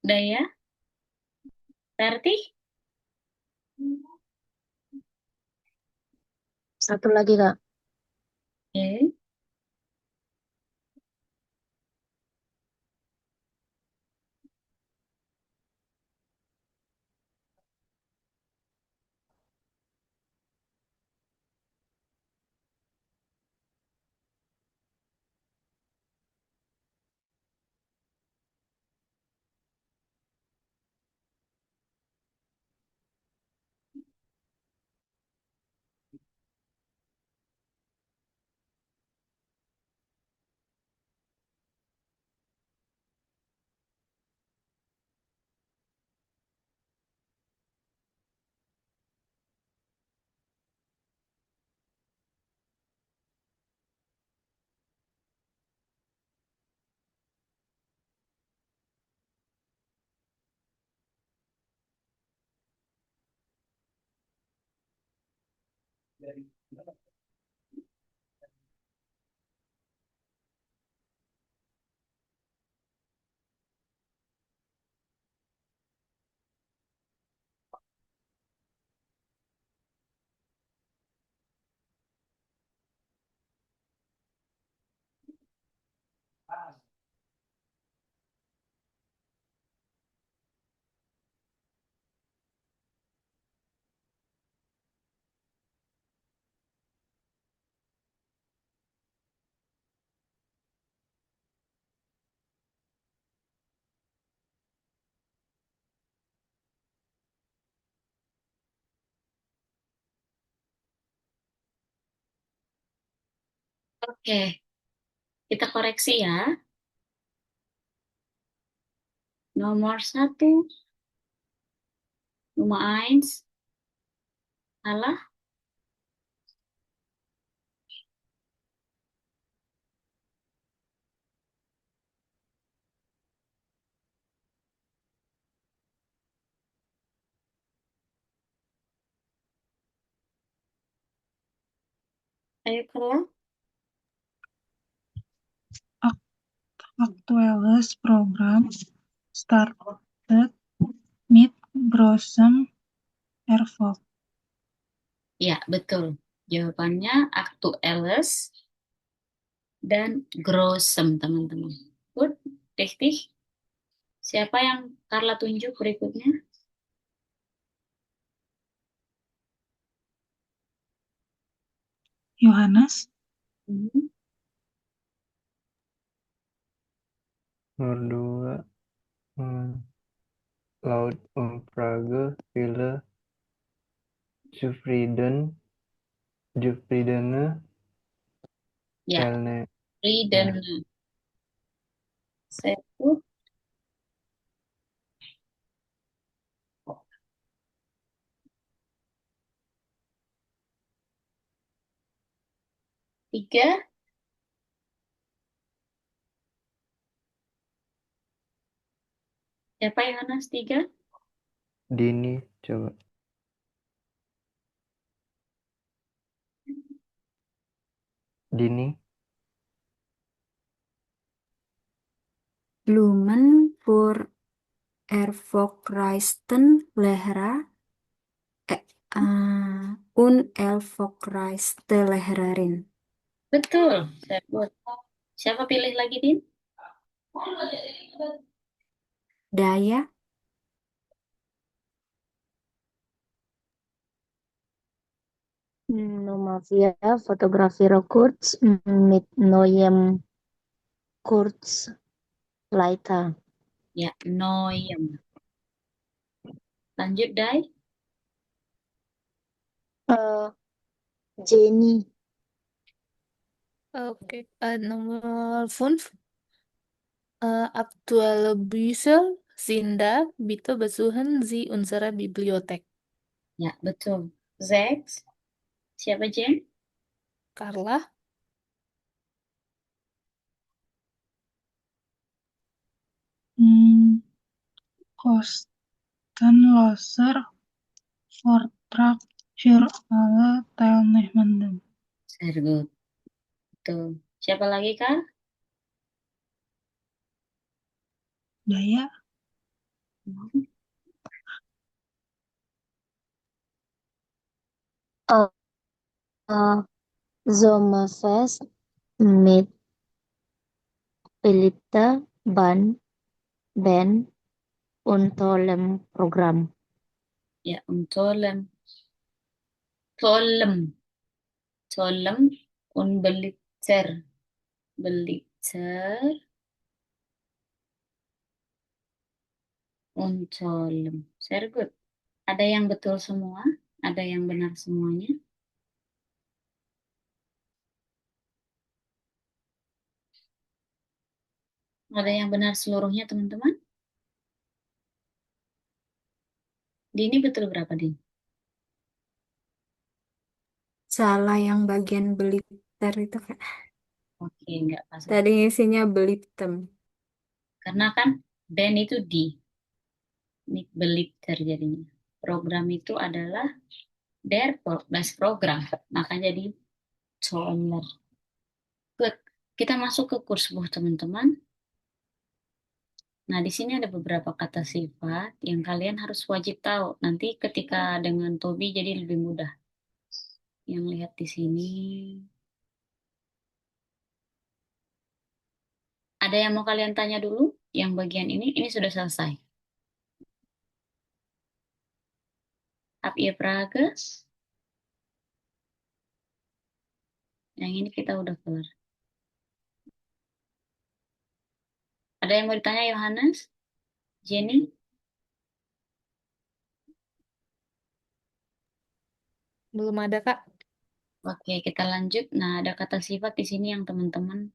Daya? Ferti? Satu lagi, Kak. Oke. Oke, kita koreksi ya. Nomor 1, Nummer 1, salah. Ayo keluar. Actuales program started mid Blossom Airfog. Ya, betul. Jawabannya aktuelles dan grossem, teman-teman. Good, richtig. Siapa yang Carla tunjuk berikutnya? Yohanes, Hmm. Nomor 2, laut Umfrage, Ville, Zufriedene, Ya, Teilne. Frieden. Sebut. 3. Siapa Yohanes 3? Dini, coba. Dini, Blumen voor erfolgreichsten Lehrer und erfolgreichste Lehrerin. Betul, sebut. Siapa pilih lagi, Din? Daya, Nummer 4, Fotografie-Kurz mit neuem Kurzleiter. Ya, Noyem. Lanjut, Dai. Jenny. Oke. Nomor 5. Aktuelle Bücher sind da. Bitte besuchen Sie unsere Bibliothek. Ya, betul. 6. Siapa, Jen? Carla. kostenloser Vortrag für alle Teilnehmenden. Very good. Betul. Siapa lagi, Kak? Daya. Oh, Sommerfest mit beliebter Band und tollem Programm. Ya, Tolem. Tolem. Tolem und Belitzer. Belitzer und Tolem. Very good. Ada yang betul semua? Ada yang benar semuanya? Ada yang benar seluruhnya, teman-teman? Dini betul berapa, Dini? Salah yang bagian beliter itu, Kak. Oke, nggak pas. Tadi isinya belitem. Karena kan band itu di. Ini beliter jadinya. Program itu adalah best program. Maka jadi Toller. Good. Kita masuk ke kurs buh, teman-teman. Nah, di sini ada beberapa kata sifat yang kalian harus wajib tahu. Nanti ketika dengan Tobi jadi lebih mudah. Yang lihat di sini. Ada yang mau kalian tanya dulu? Yang bagian ini sudah selesai. Heb je vragen? Yang ini kita udah kelar. Ada yang mau ditanya, Yohanes? Jenny? Belum ada, Kak. Oke, kita lanjut. Nah, ada kata sifat di sini yang teman-teman.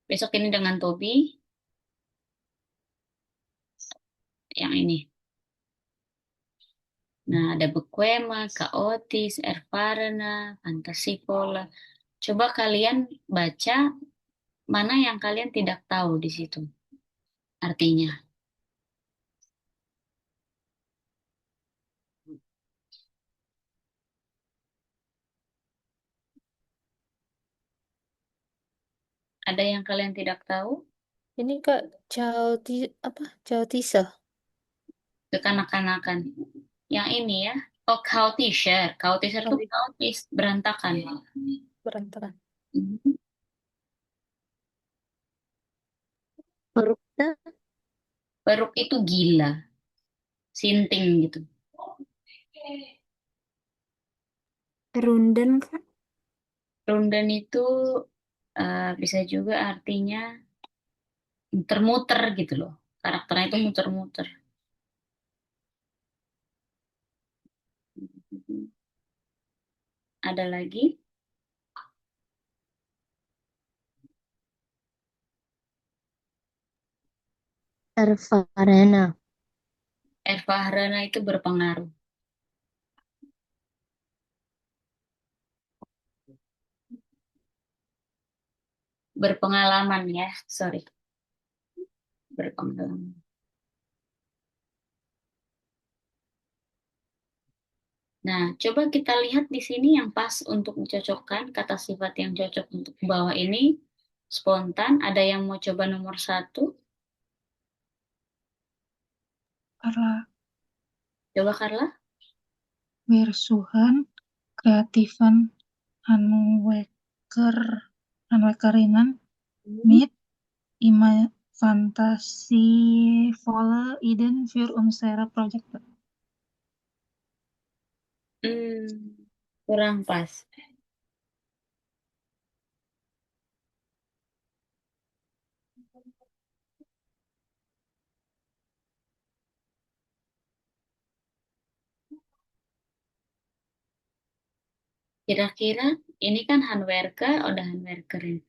Besok ini dengan Tobi. Yang ini. Nah, ada bekwema, kaotis, erfarena, fantasivola. Coba kalian baca mana yang kalian tidak tahu di situ. Artinya. Ada yang kalian tidak tahu? Ini Kak, Chautisa. Kekanak-kanakan. Yang ini ya. Oh, kautisher. Kautisher itu kautis, berantakan. Berantakan. Mhm. Verrückte, Peruk itu gila. Sinting gitu. Runden, Kak. Rundan itu bisa juga artinya muter-muter gitu loh. Karakternya itu muter-muter. Ada lagi? erfarena, Erfahrana itu berpengaruh. Berpengalaman ya, sorry. Berpengalaman. Nah, coba kita lihat di sini yang pas untuk dicocokkan, kata sifat yang cocok untuk bawah ini. Spontan, ada yang mau coba nomor 1? Carla. Coba Carla. Versuchen, kreativen, Handwerkerinnen mit fantasievolle Ideen für unsere Projekte. Kurang pas. Kira-kira ini kan handwerker, udah handwerkerin.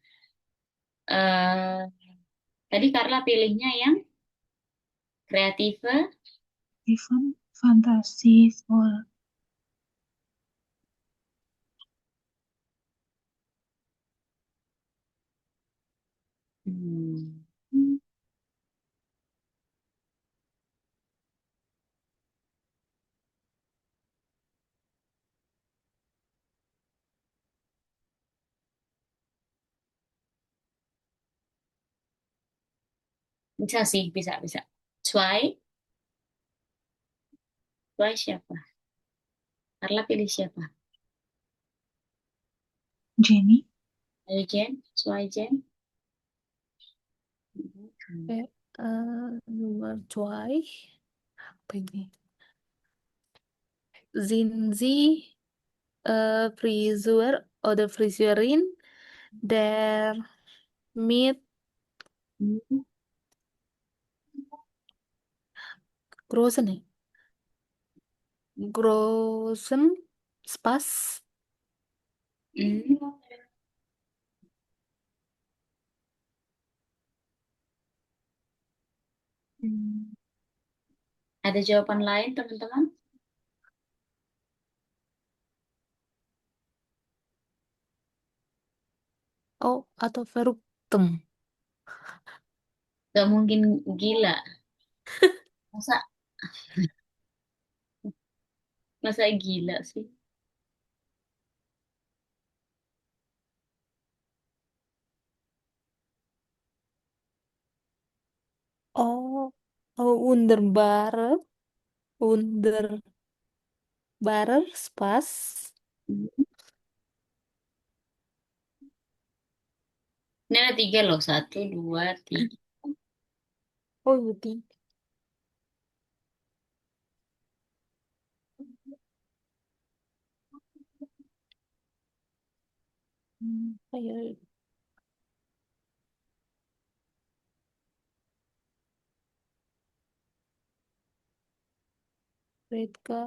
Eh, tadi Carla pilihnya yang kreatif. Kreativen, fantasievolle. Hmm. Bisa sih, bisa, bisa. Zwei, zwei siapa? Carla pilih siapa? Jenny. Ayo Jen, zwei Jen. Oke, nomor zwei. Apa ini? Sind Sie Friseur oder Friseurin der mit Hmm. großen, ya? Großen Spaß? Hmm. Hmm. Ada jawaban lain, teman-teman? Oh, atau Verrücktem. Gak mungkin gila. Masa, masa gila sih? Oh, oh, Wunderbarer, Wunderbarer Spaß. Hmm. Ini ada tiga loh, satu, dua, tiga. Oh, iya. Ayo, Redka.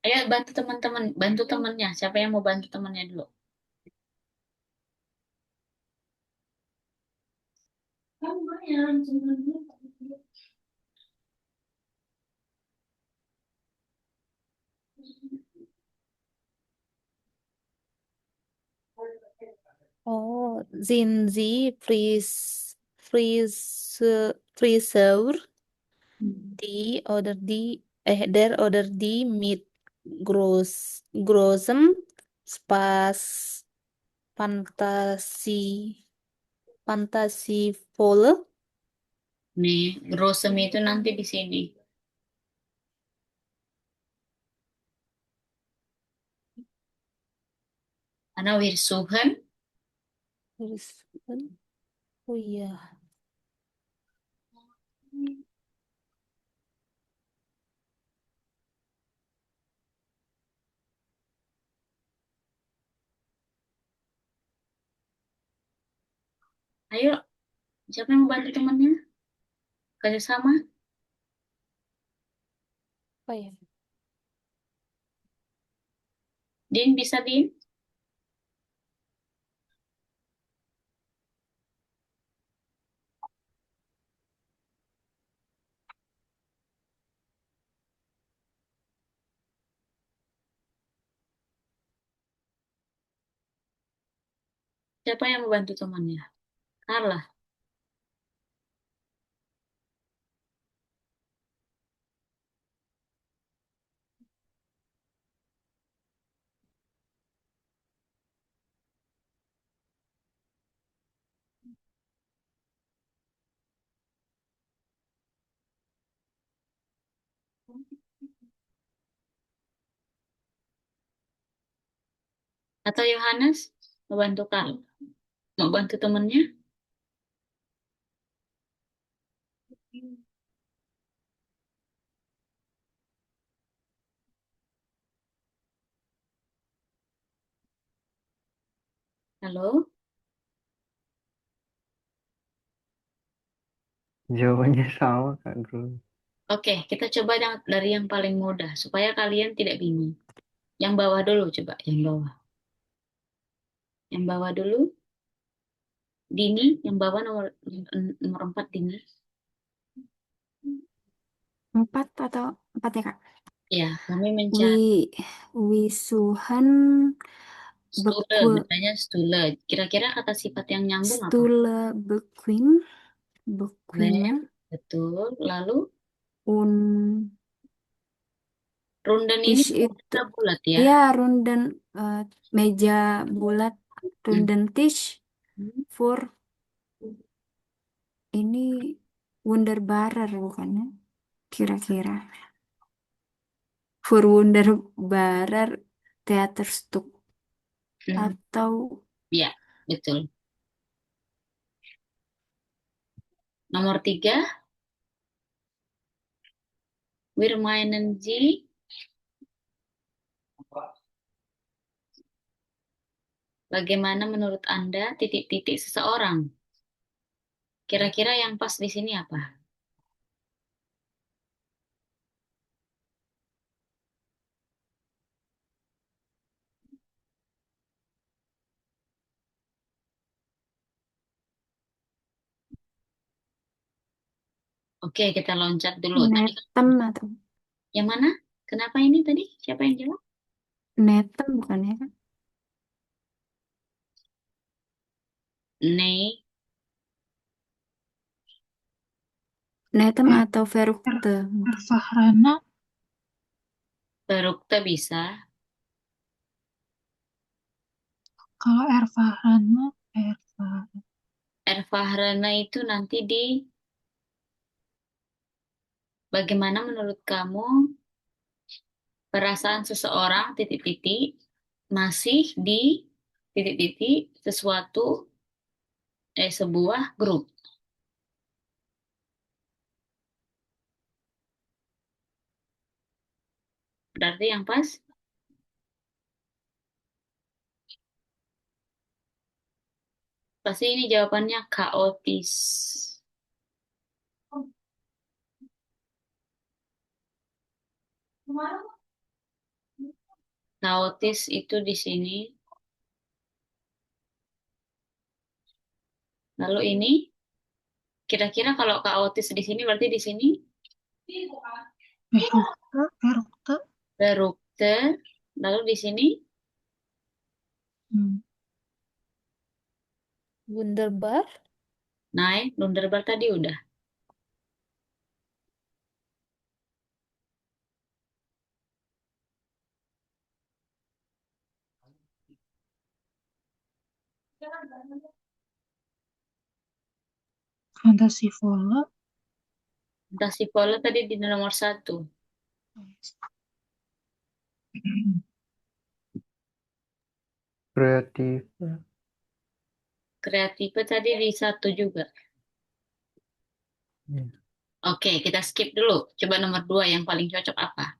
Ayo bantu teman-teman, bantu temannya. Siapa yang mau bantu temannya dulu? Oh, sind Sie Friseur, Hmm. der oder die mit großem Spaß, Fantasie, fantasievolle. Nih, Grosem itu nanti di sini. Karena Wirsuhen, Oh iya, ayo, siapa yang mau bantu temannya? Kerjasama? apa ya? Din, bisa Din? Siapa yang mau bantu temannya? Carla. Atau Yohanes? Mau bantu Carla? Mau bantu temannya? Halo? Jawabannya sama Kak Bro. Oke, kita coba dari yang paling mudah, supaya kalian tidak bingung. Yang bawah dulu, coba. Yang bawah. Yang bawah dulu. Dini, yang bawah nomor 4, Dini. 4 atau 4 ya, Kak? Ya, kami mencari Wi Wisuhan stule, Bekul bacanya stule. Kira-kira kata sifat yang nyambung apa? Stule Bequim Lem, Bequime betul. Lalu, Un rundan ini Tish itu kita bulat ya. ya rundan, eh, meja bulat, Hmm. rundan tish Hmm. for ini Wunderbarer bukan ya? Kira-kira. Für Wunderbarer Theaterstück Hmm, atau ya, betul. Nomor 3, wir meinen Sie. Bagaimana menurut Anda titik-titik seseorang? Kira-kira yang pas di sini apa? Oke, kita loncat dulu. Tadi Netem atau yang mana? Kenapa ini tadi? Siapa yang jawab? Netem bukan ya kan? Nee, Netem Er- atau Verruchte mungkin. Erfahrana, Berukte bisa. kalau Erfahrana, Erfahrana. Erfahrena itu nanti di bagaimana menurut kamu perasaan seseorang titik-titik masih di titik-titik sesuatu sebuah grup. Berarti yang pas pasti ini jawabannya kaotis. Kaotis itu di sini. Lalu ini kira-kira kalau kaotis di sini berarti di sini Verruchte. berukte. Lalu di sini Hmm. Wunderbar. naik Lunderbar tadi udah. Fantasievolle. Fantasievolle tadi di nomor 1. Kreatif. Kreatif tadi di 1 juga. Ya. Oke, kita skip dulu. Coba nomor 2 yang paling cocok apa?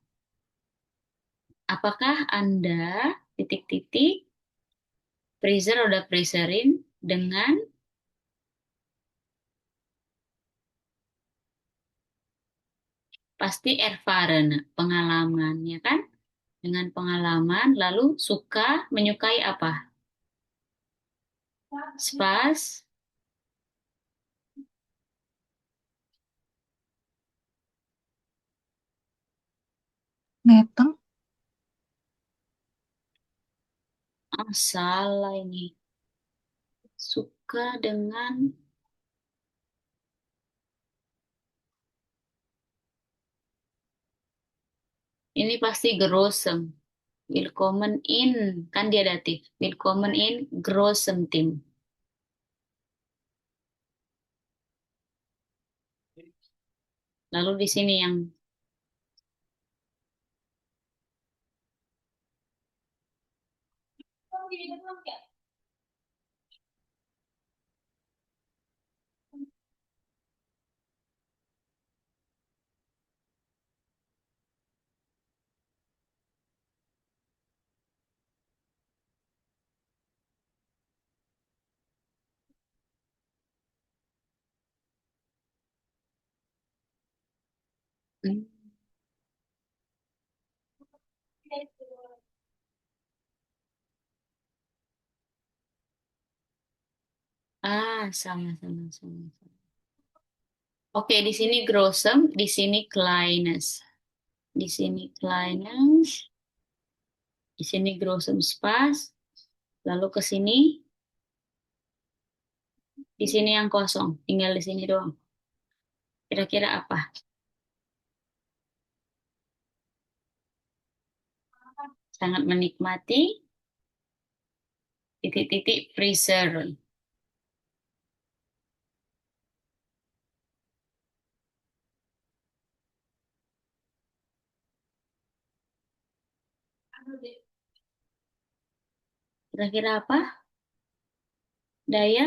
Apakah Anda titik-titik freezer udah freezerin dengan pasti erfahren, pengalaman, ya kan? Dengan pengalaman, lalu menyukai apa? Spas, Neteng, salah ini. Suka dengan, ini pasti Grossem. Willkommen in, kan dia datif. Willkommen in Grossem Team. Lalu di sini yang hmm, sama. Oke, di sini Grossem, di sini Kleines. Di sini Kleines, di sini Grossem Spas, lalu ke sini, di sini yang kosong, tinggal di sini doang. Kira-kira apa? Sangat menikmati titik-titik freezer. Kira-kira apa? Daya?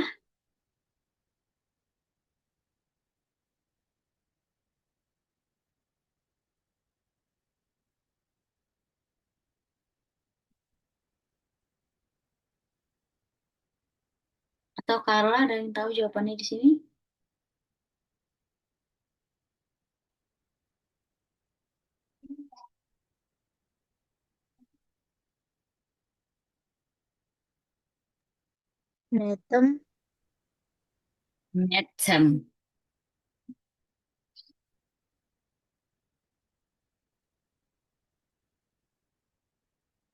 Atau Carla ada yang tahu jawabannya di sini? Netem. Netem.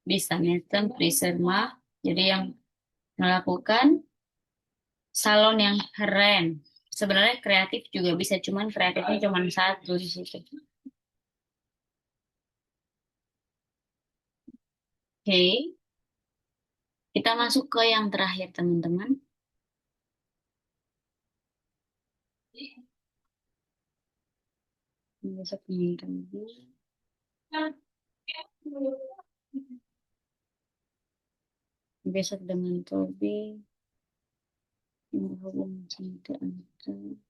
Bisa netem, priserma. Jadi yang melakukan salon yang keren. Sebenarnya kreatif juga bisa, cuman kreatifnya cuman satu di situ. Oke, kita masuk ke yang terakhir, teman-teman. Besok teman-teman. Besok dengan Tobi. Berhubung cinta antar.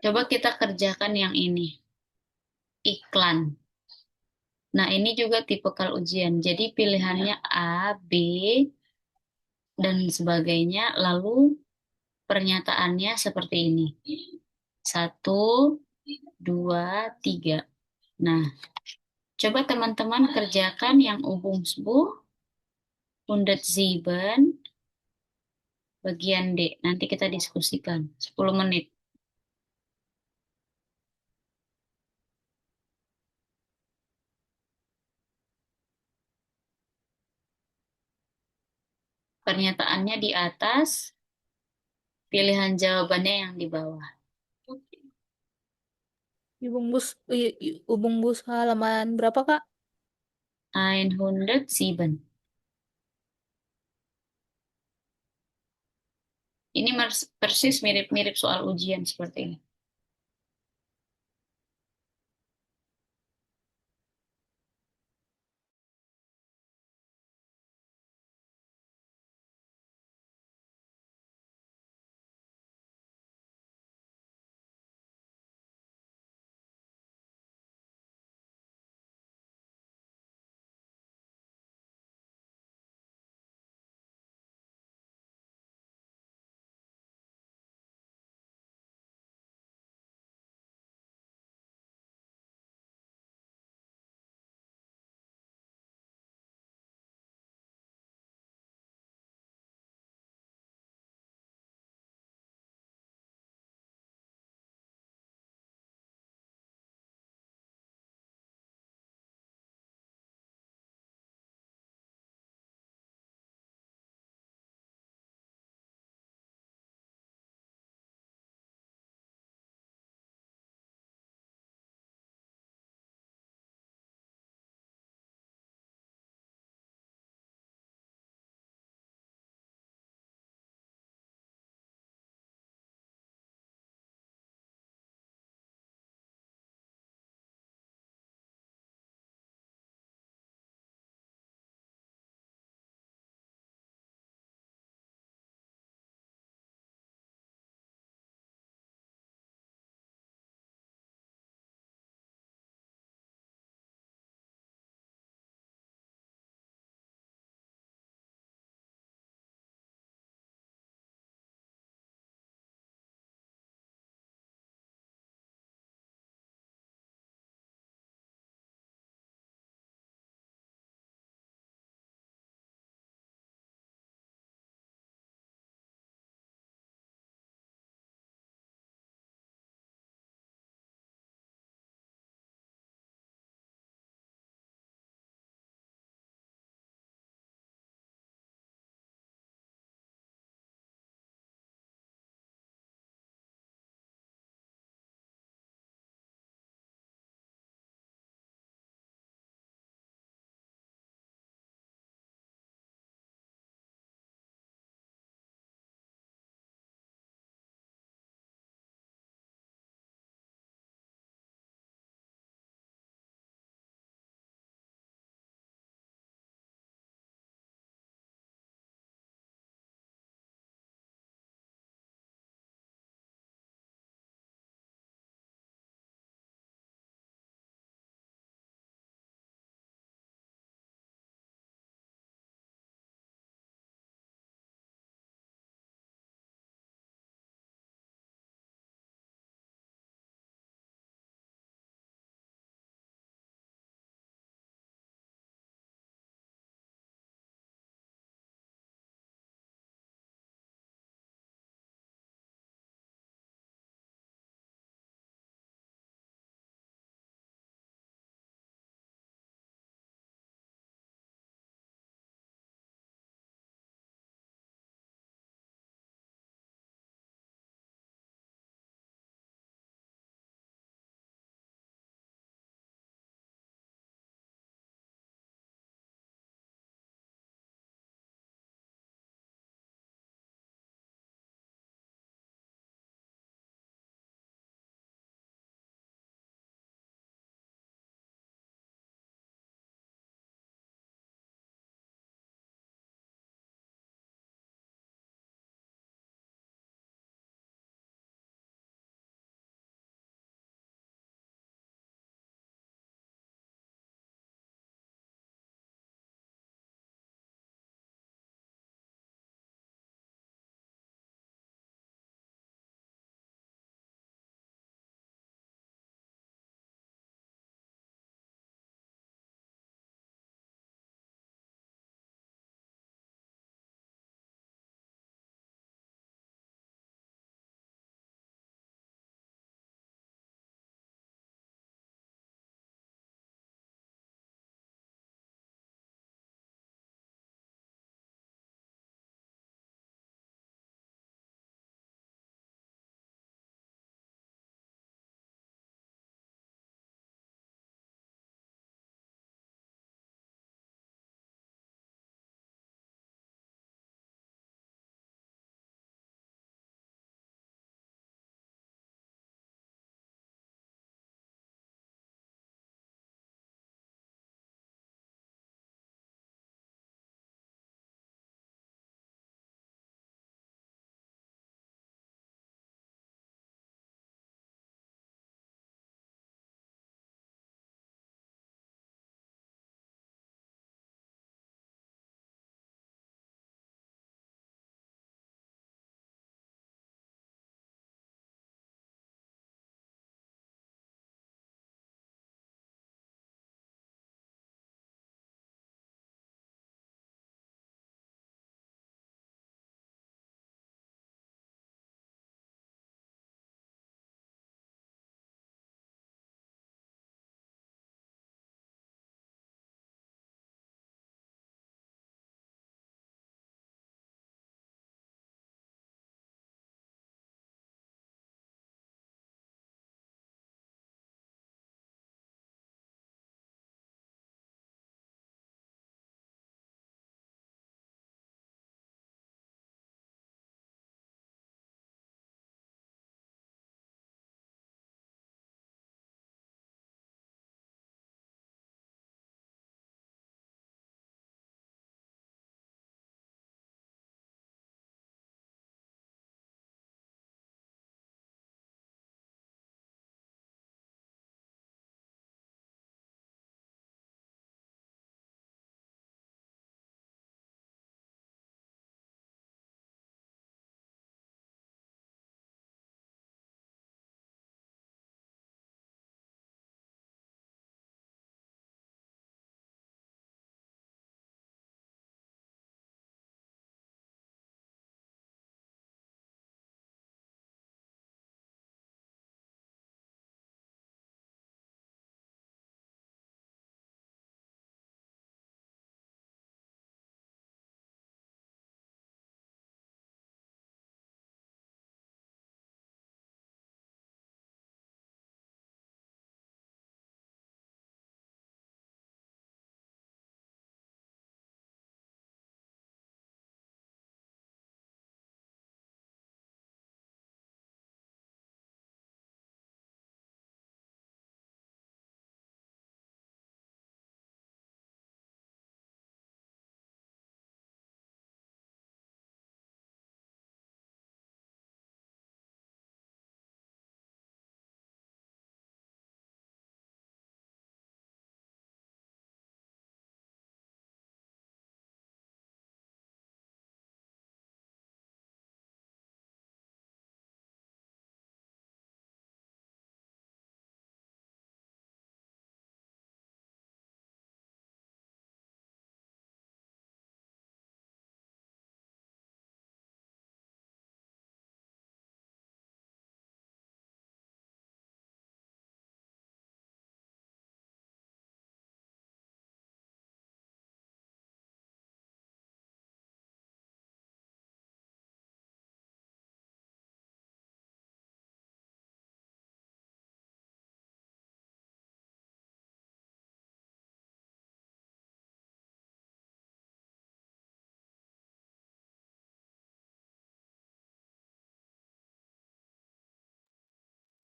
Coba kita kerjakan yang ini. Iklan. Nah, ini juga tipikal ujian. Jadi pilihannya A, B, dan sebagainya. Lalu pernyataannya seperti ini. 1, 2, 3. Nah, coba teman-teman kerjakan yang Übungsbuch 107 bagian D. Nanti kita diskusikan 10 menit. Pernyataannya di atas, pilihan jawabannya yang di bawah. Ubung bus halaman berapa, Kak? 107. Ini persis mirip-mirip soal ujian seperti ini.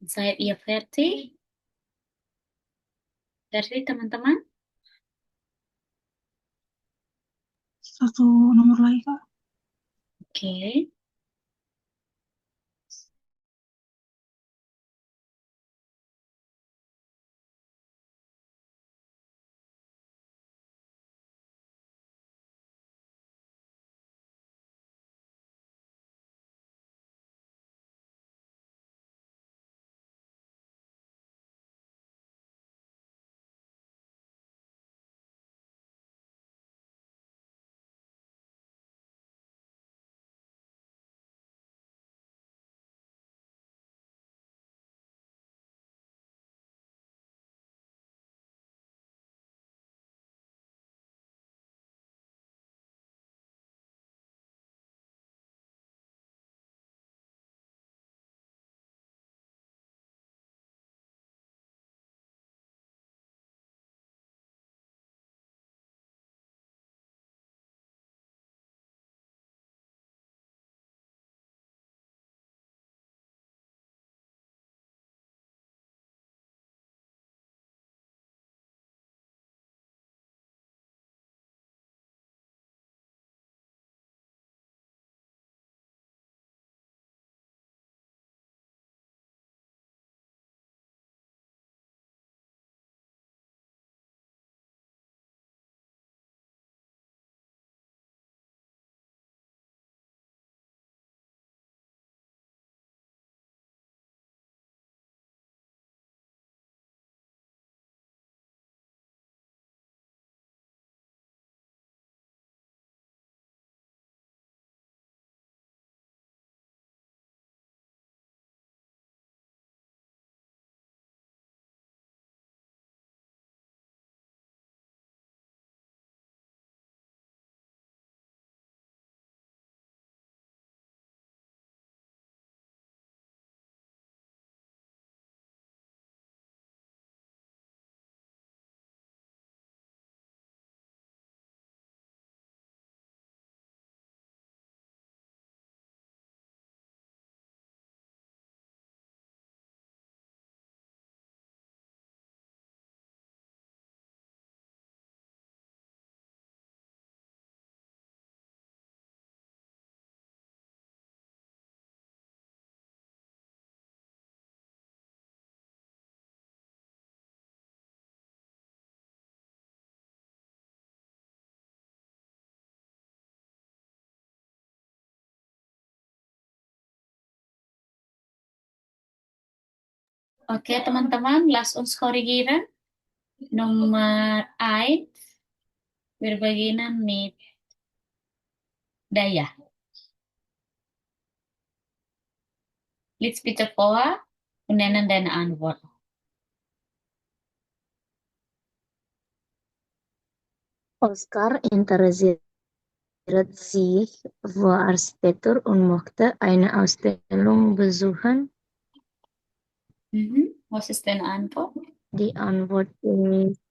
Seid ihr fertig? Fertig, teman-teman? Satu nomor lagi, Kak. Oke. Oke, teman-teman, lass uns korrigieren. Nomor 1, wir beginnen mit Daya. Lies bitte vor und nennen deine Antwort. Oscar interessiert sich für Architektur und möchte eine Ausstellung besuchen. Was ist deine Antwort? Die Antwort ist,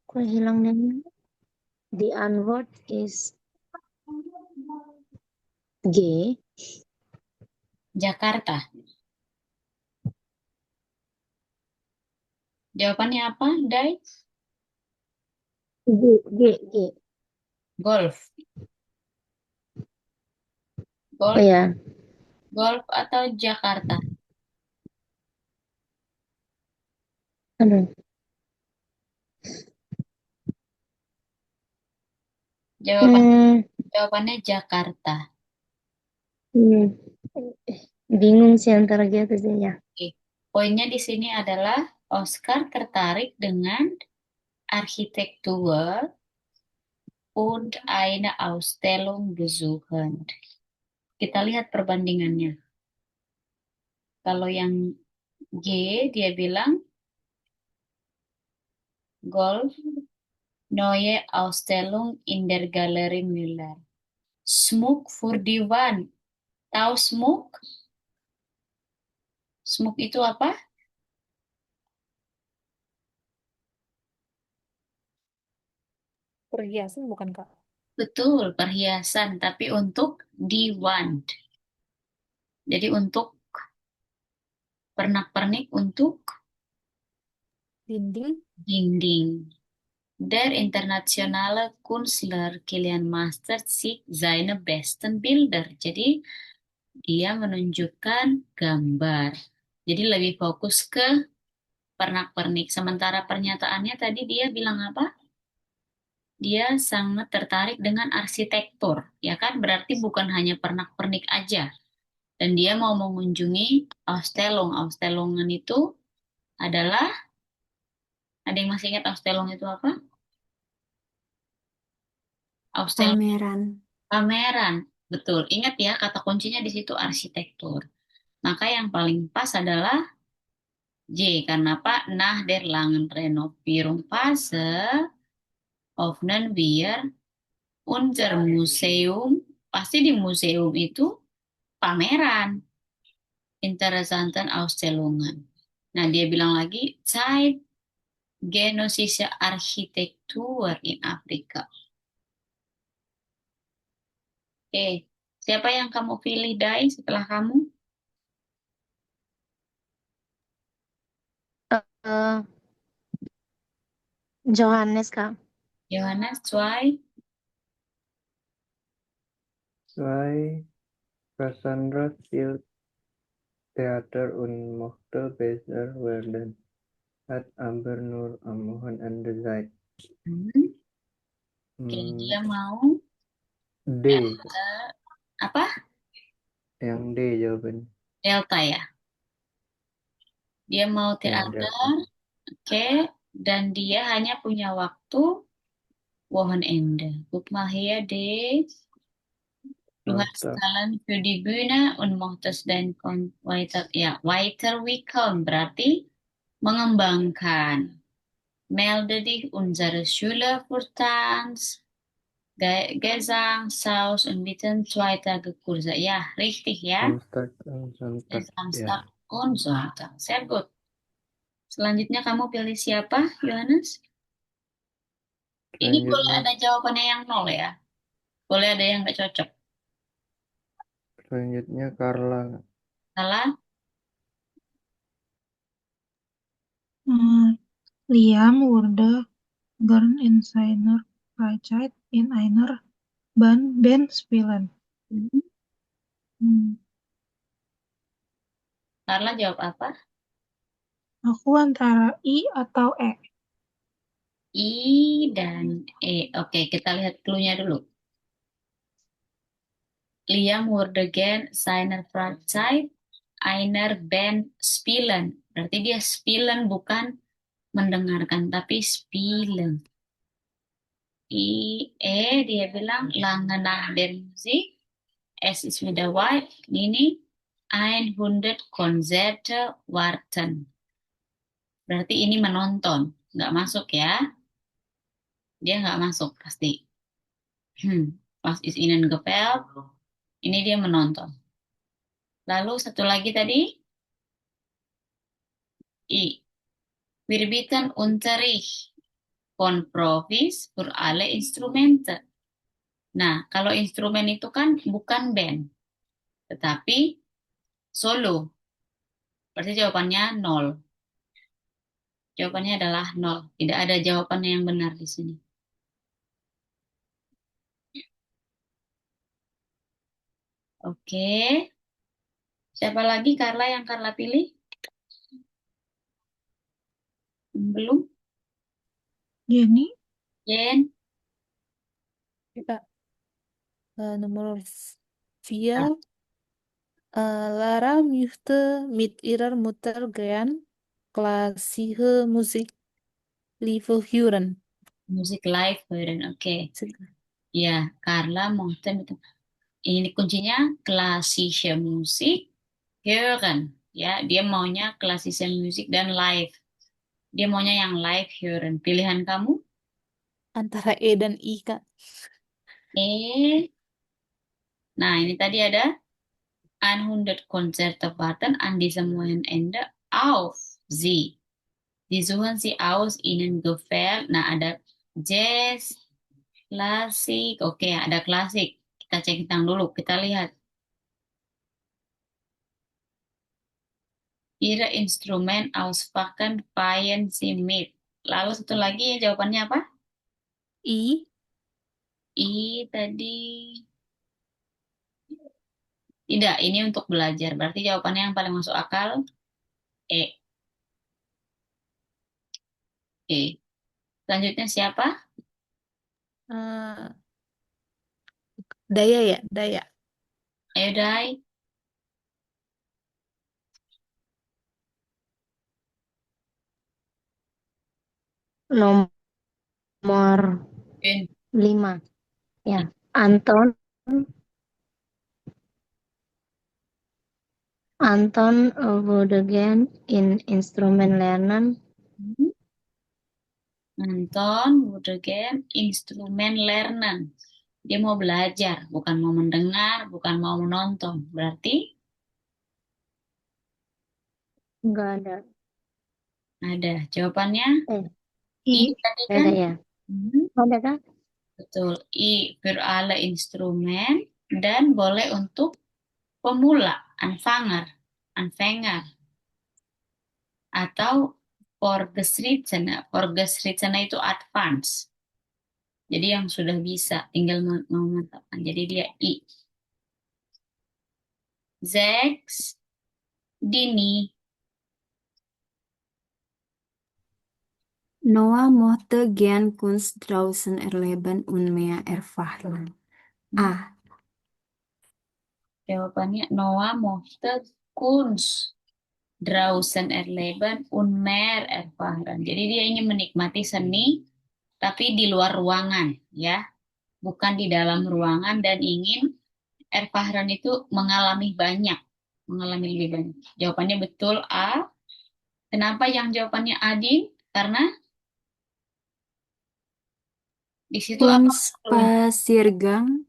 kok hilang namanya? Die Antwort ist G. Jakarta. Jawabannya apa, Dai? G. Golf. Oh Golf, ya, golf atau Jakarta? aduh. Jawabannya Jakarta. Bingung sih antara G atau Z ya. Oke. Poinnya di sini adalah Oscar tertarik dengan Architektur und eine Ausstellung besuchen. Kita lihat perbandingannya. Kalau yang G, dia bilang Golf, neue Ausstellung in der Galerie Müller. Schmuck für die Wand. Tahu Schmuck? Schmuck itu apa? Perhiasan bukan, Kak? Betul, perhiasan, tapi untuk di wand. Jadi untuk pernak-pernik untuk Dinding. dinding. Der internationale Künstler Kilian Master sich seine besten Bilder. Jadi dia menunjukkan gambar. Jadi lebih fokus ke pernak-pernik. Sementara pernyataannya tadi dia bilang apa? Dia sangat tertarik dengan arsitektur, ya kan? Berarti bukan hanya pernak-pernik aja. Dan dia mau mengunjungi Ausstellung. Ausstellungen itu adalah, ada yang masih ingat Ausstellung itu apa? Ausstellung, Pameran. pameran. Betul. Ingat ya, kata kuncinya di situ arsitektur. Maka yang paling pas adalah J. Karena apa? Nach der langen Renovierungsphase öffnen wir unser Museum. Pasti di museum itu pameran. Interessanten Ausstellungen. Nah, dia bilang lagi, Zeitgenössische Architektur in Afrika. Oke, siapa yang kamu pilih, Dai, setelah kamu? Eh, Johannes, Kak. Johannes, zwei. Zwei Cassandra spielt Theater und mochte besser werden, hat aber nur am Wochenende Zeit. Oke, Hmm, dia mau D, apa? yang D jawabannya. Delta ya. Dia mau Ya, teater, Delta. oke, dan dia hanya punya waktu Wochenende. Guck mal hier, du hast Delta. Talent für die Bühne und möchtest dann weiter, ya, weiterwickeln, berarti mengembangkan. Melde dich unsere Schule für Tanz, Gesang, Saus und bitten 2 Tage Kurse. Ya, richtig ya. Samstag und Sonntag. Samstag Ya. und Sonntag. Sehr gut. Selanjutnya kamu pilih siapa, Yohanes? Ini boleh Selanjutnya, ada jawabannya yang nol ya. Boleh ada yang nggak cocok. selanjutnya Carla. Salah? Liam wurde gern in seiner Freizeit in einer Band spielen. Hmm, Carla jawab apa? Aku antara I atau E. I dan E. Oke, kita lihat clue-nya dulu. Liam wurde gern seiner Freizeit einer Band spielen. Berarti dia spielen bukan mendengarkan, tapi spielen. Dia bilang lange nach der Musik. Es ist wieder weit. Ini 100 Konzerte warten. Berarti ini menonton. Nggak masuk ya. Dia nggak masuk pasti. Was ist Ihnen gefällt? Ini dia menonton. Lalu satu lagi tadi. I. Wir bieten Unterricht von Profis für alle Instrumente. Nah, kalau instrumen itu kan bukan band, tetapi solo. Berarti jawabannya 0. Jawabannya adalah 0. Tidak ada jawaban yang benar di sini. Oke. Siapa lagi Carla yang Carla pilih? Belum? Jenny, Jen? Kita nomor 4. Lara möchte mit ihrer Mutter gern klassische Musik live hören. Musik live hören. Oke. Ya, Carla mochte mit. Ini kuncinya klassische Musik hören. Ya, dia maunya klassische Musik dan live. Dia maunya yang live hören. Pilihan kamu? Antara E dan I, Kak. Nah, ini tadi ada 100 Konzerte warten an diesem Wochenende auf Sie. Die suchen Sie aus, Ihnen gefällt. Nah, ada jazz, klasik. Oke, ada klasik. Kita cek tentang dulu. Kita lihat. Ihre Instrument auspacken feiern Sie mit. Lalu satu lagi ya jawabannya apa? I. I tadi. Tidak, ini untuk belajar. Berarti jawabannya yang paling masuk akal E. E. Selanjutnya siapa? Eh, Daya ya, Daya. Ayo Dai. Nomor Yun. 5. Ya. Anton Wodegen in Instrument Lernen. Nonton, Budegen, instrumen lernen. Dia mau belajar, bukan mau mendengar, bukan mau menonton. Berarti Enggak ada. ada jawabannya. Eh, I I. tadi nggak kan? ada ya? Hmm, Ada kan? betul. I für alle instrumen dan boleh untuk pemula, Anfänger atau Fortgeschrittene. Fortgeschrittene itu advance. Jadi yang sudah bisa, tinggal memantapkan. Jadi dia I. 6. Dini. Noah mochte gern Kunst draußen erleben und mehr erfahren. A. Jawabannya Noah mochte Kunst draußen erleben und mehr erfahren. Jadi dia ingin menikmati seni, tapi di luar ruangan, ya, bukan di dalam ruangan dan ingin erfahren itu mengalami lebih banyak. Jawabannya betul A. Kenapa yang jawabannya Adin? Karena di situ apa? Kunstspaziergang,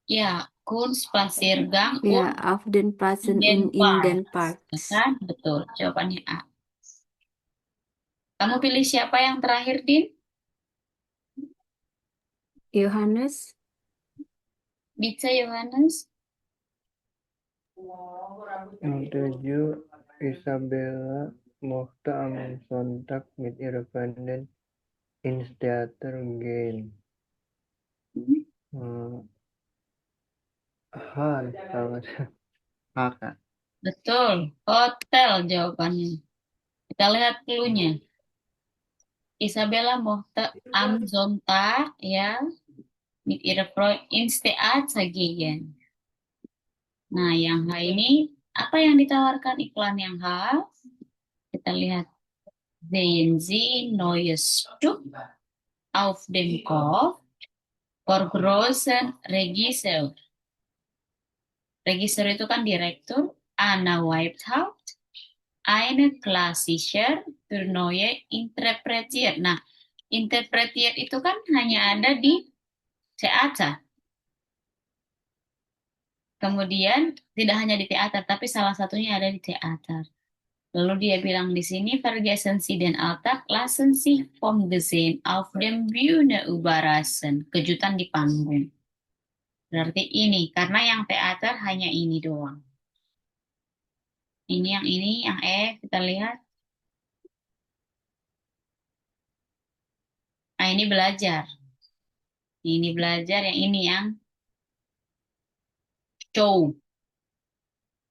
Ya, Kunstspaziergang ya, und auf den Plätzen in den und in den Parks. Parks. Kan? Betul, jawabannya A. Kamu pilih siapa yang terakhir, Din? Johannes, Bisa, Yohanes? Yang 7, Isabella mochte am Sonntag mit ihrer Freundin ins Theater gehen. Han, kalau nggak salah. Kakak. Betul, hotel jawabannya. Kita lihat clue-nya. Isabella mochte am Sonntag, ya, mit ihrer Freundin ins Theater gehen. Nah, yang H ini, apa yang ditawarkan iklan yang H? Kita lihat. Sehen Sie neues Stück auf dem Kopf for großen Regisseur. Regisseur itu kan direktur. Anna Whitehaupt. Eine klassische für neue interpretiert. Nah, interpretiert itu kan hanya ada di teater. Kemudian tidak hanya di teater, tapi salah satunya ada di teater. Lalu dia bilang di sini, vergessen Sie den Alltag, lassen Sie vom Gesehen auf dem Bühne überraschen. Kejutan di panggung. Berarti ini, karena yang teater hanya ini doang. Ini, yang E, kita lihat. Nah, ini belajar. Ini belajar, yang ini yang show.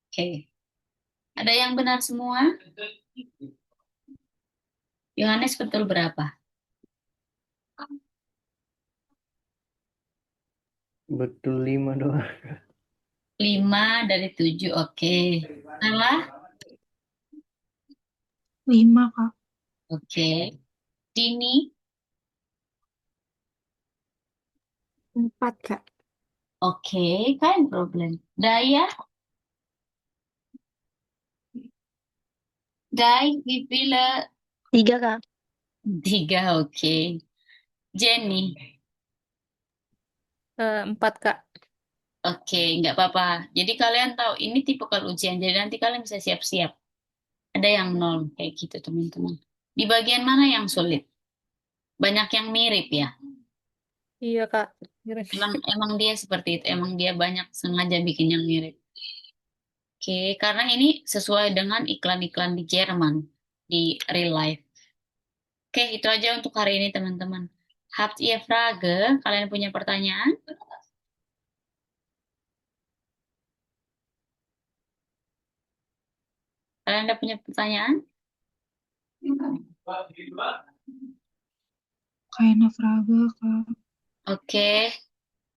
Oke. Ada yang benar semua? Yohanes betul berapa? Betul 5 doang. 5 dari 7, oke. Salah? 5, Kak. Oke. Dini? 4, Kak. Oke, kein problem. Daya? Dai, wie viele? 3, Kak. 3, oke. Jenny? 4, Kak. Oke, nggak apa-apa. Jadi kalian tahu, ini tipikal ujian. Jadi nanti kalian bisa siap-siap. Ada yang 0, kayak gitu teman-teman. Di bagian mana yang sulit? Banyak yang mirip ya? Iya, Kak. Emang dia seperti itu. Emang dia banyak sengaja bikin yang mirip. Oke, karena ini sesuai dengan iklan-iklan di Jerman, di real life. Oke, itu aja untuk hari ini, teman-teman. Habt ihr Frage? Kalian punya pertanyaan? Kalian ada punya pertanyaan? Keine Frage, Kak. Oke,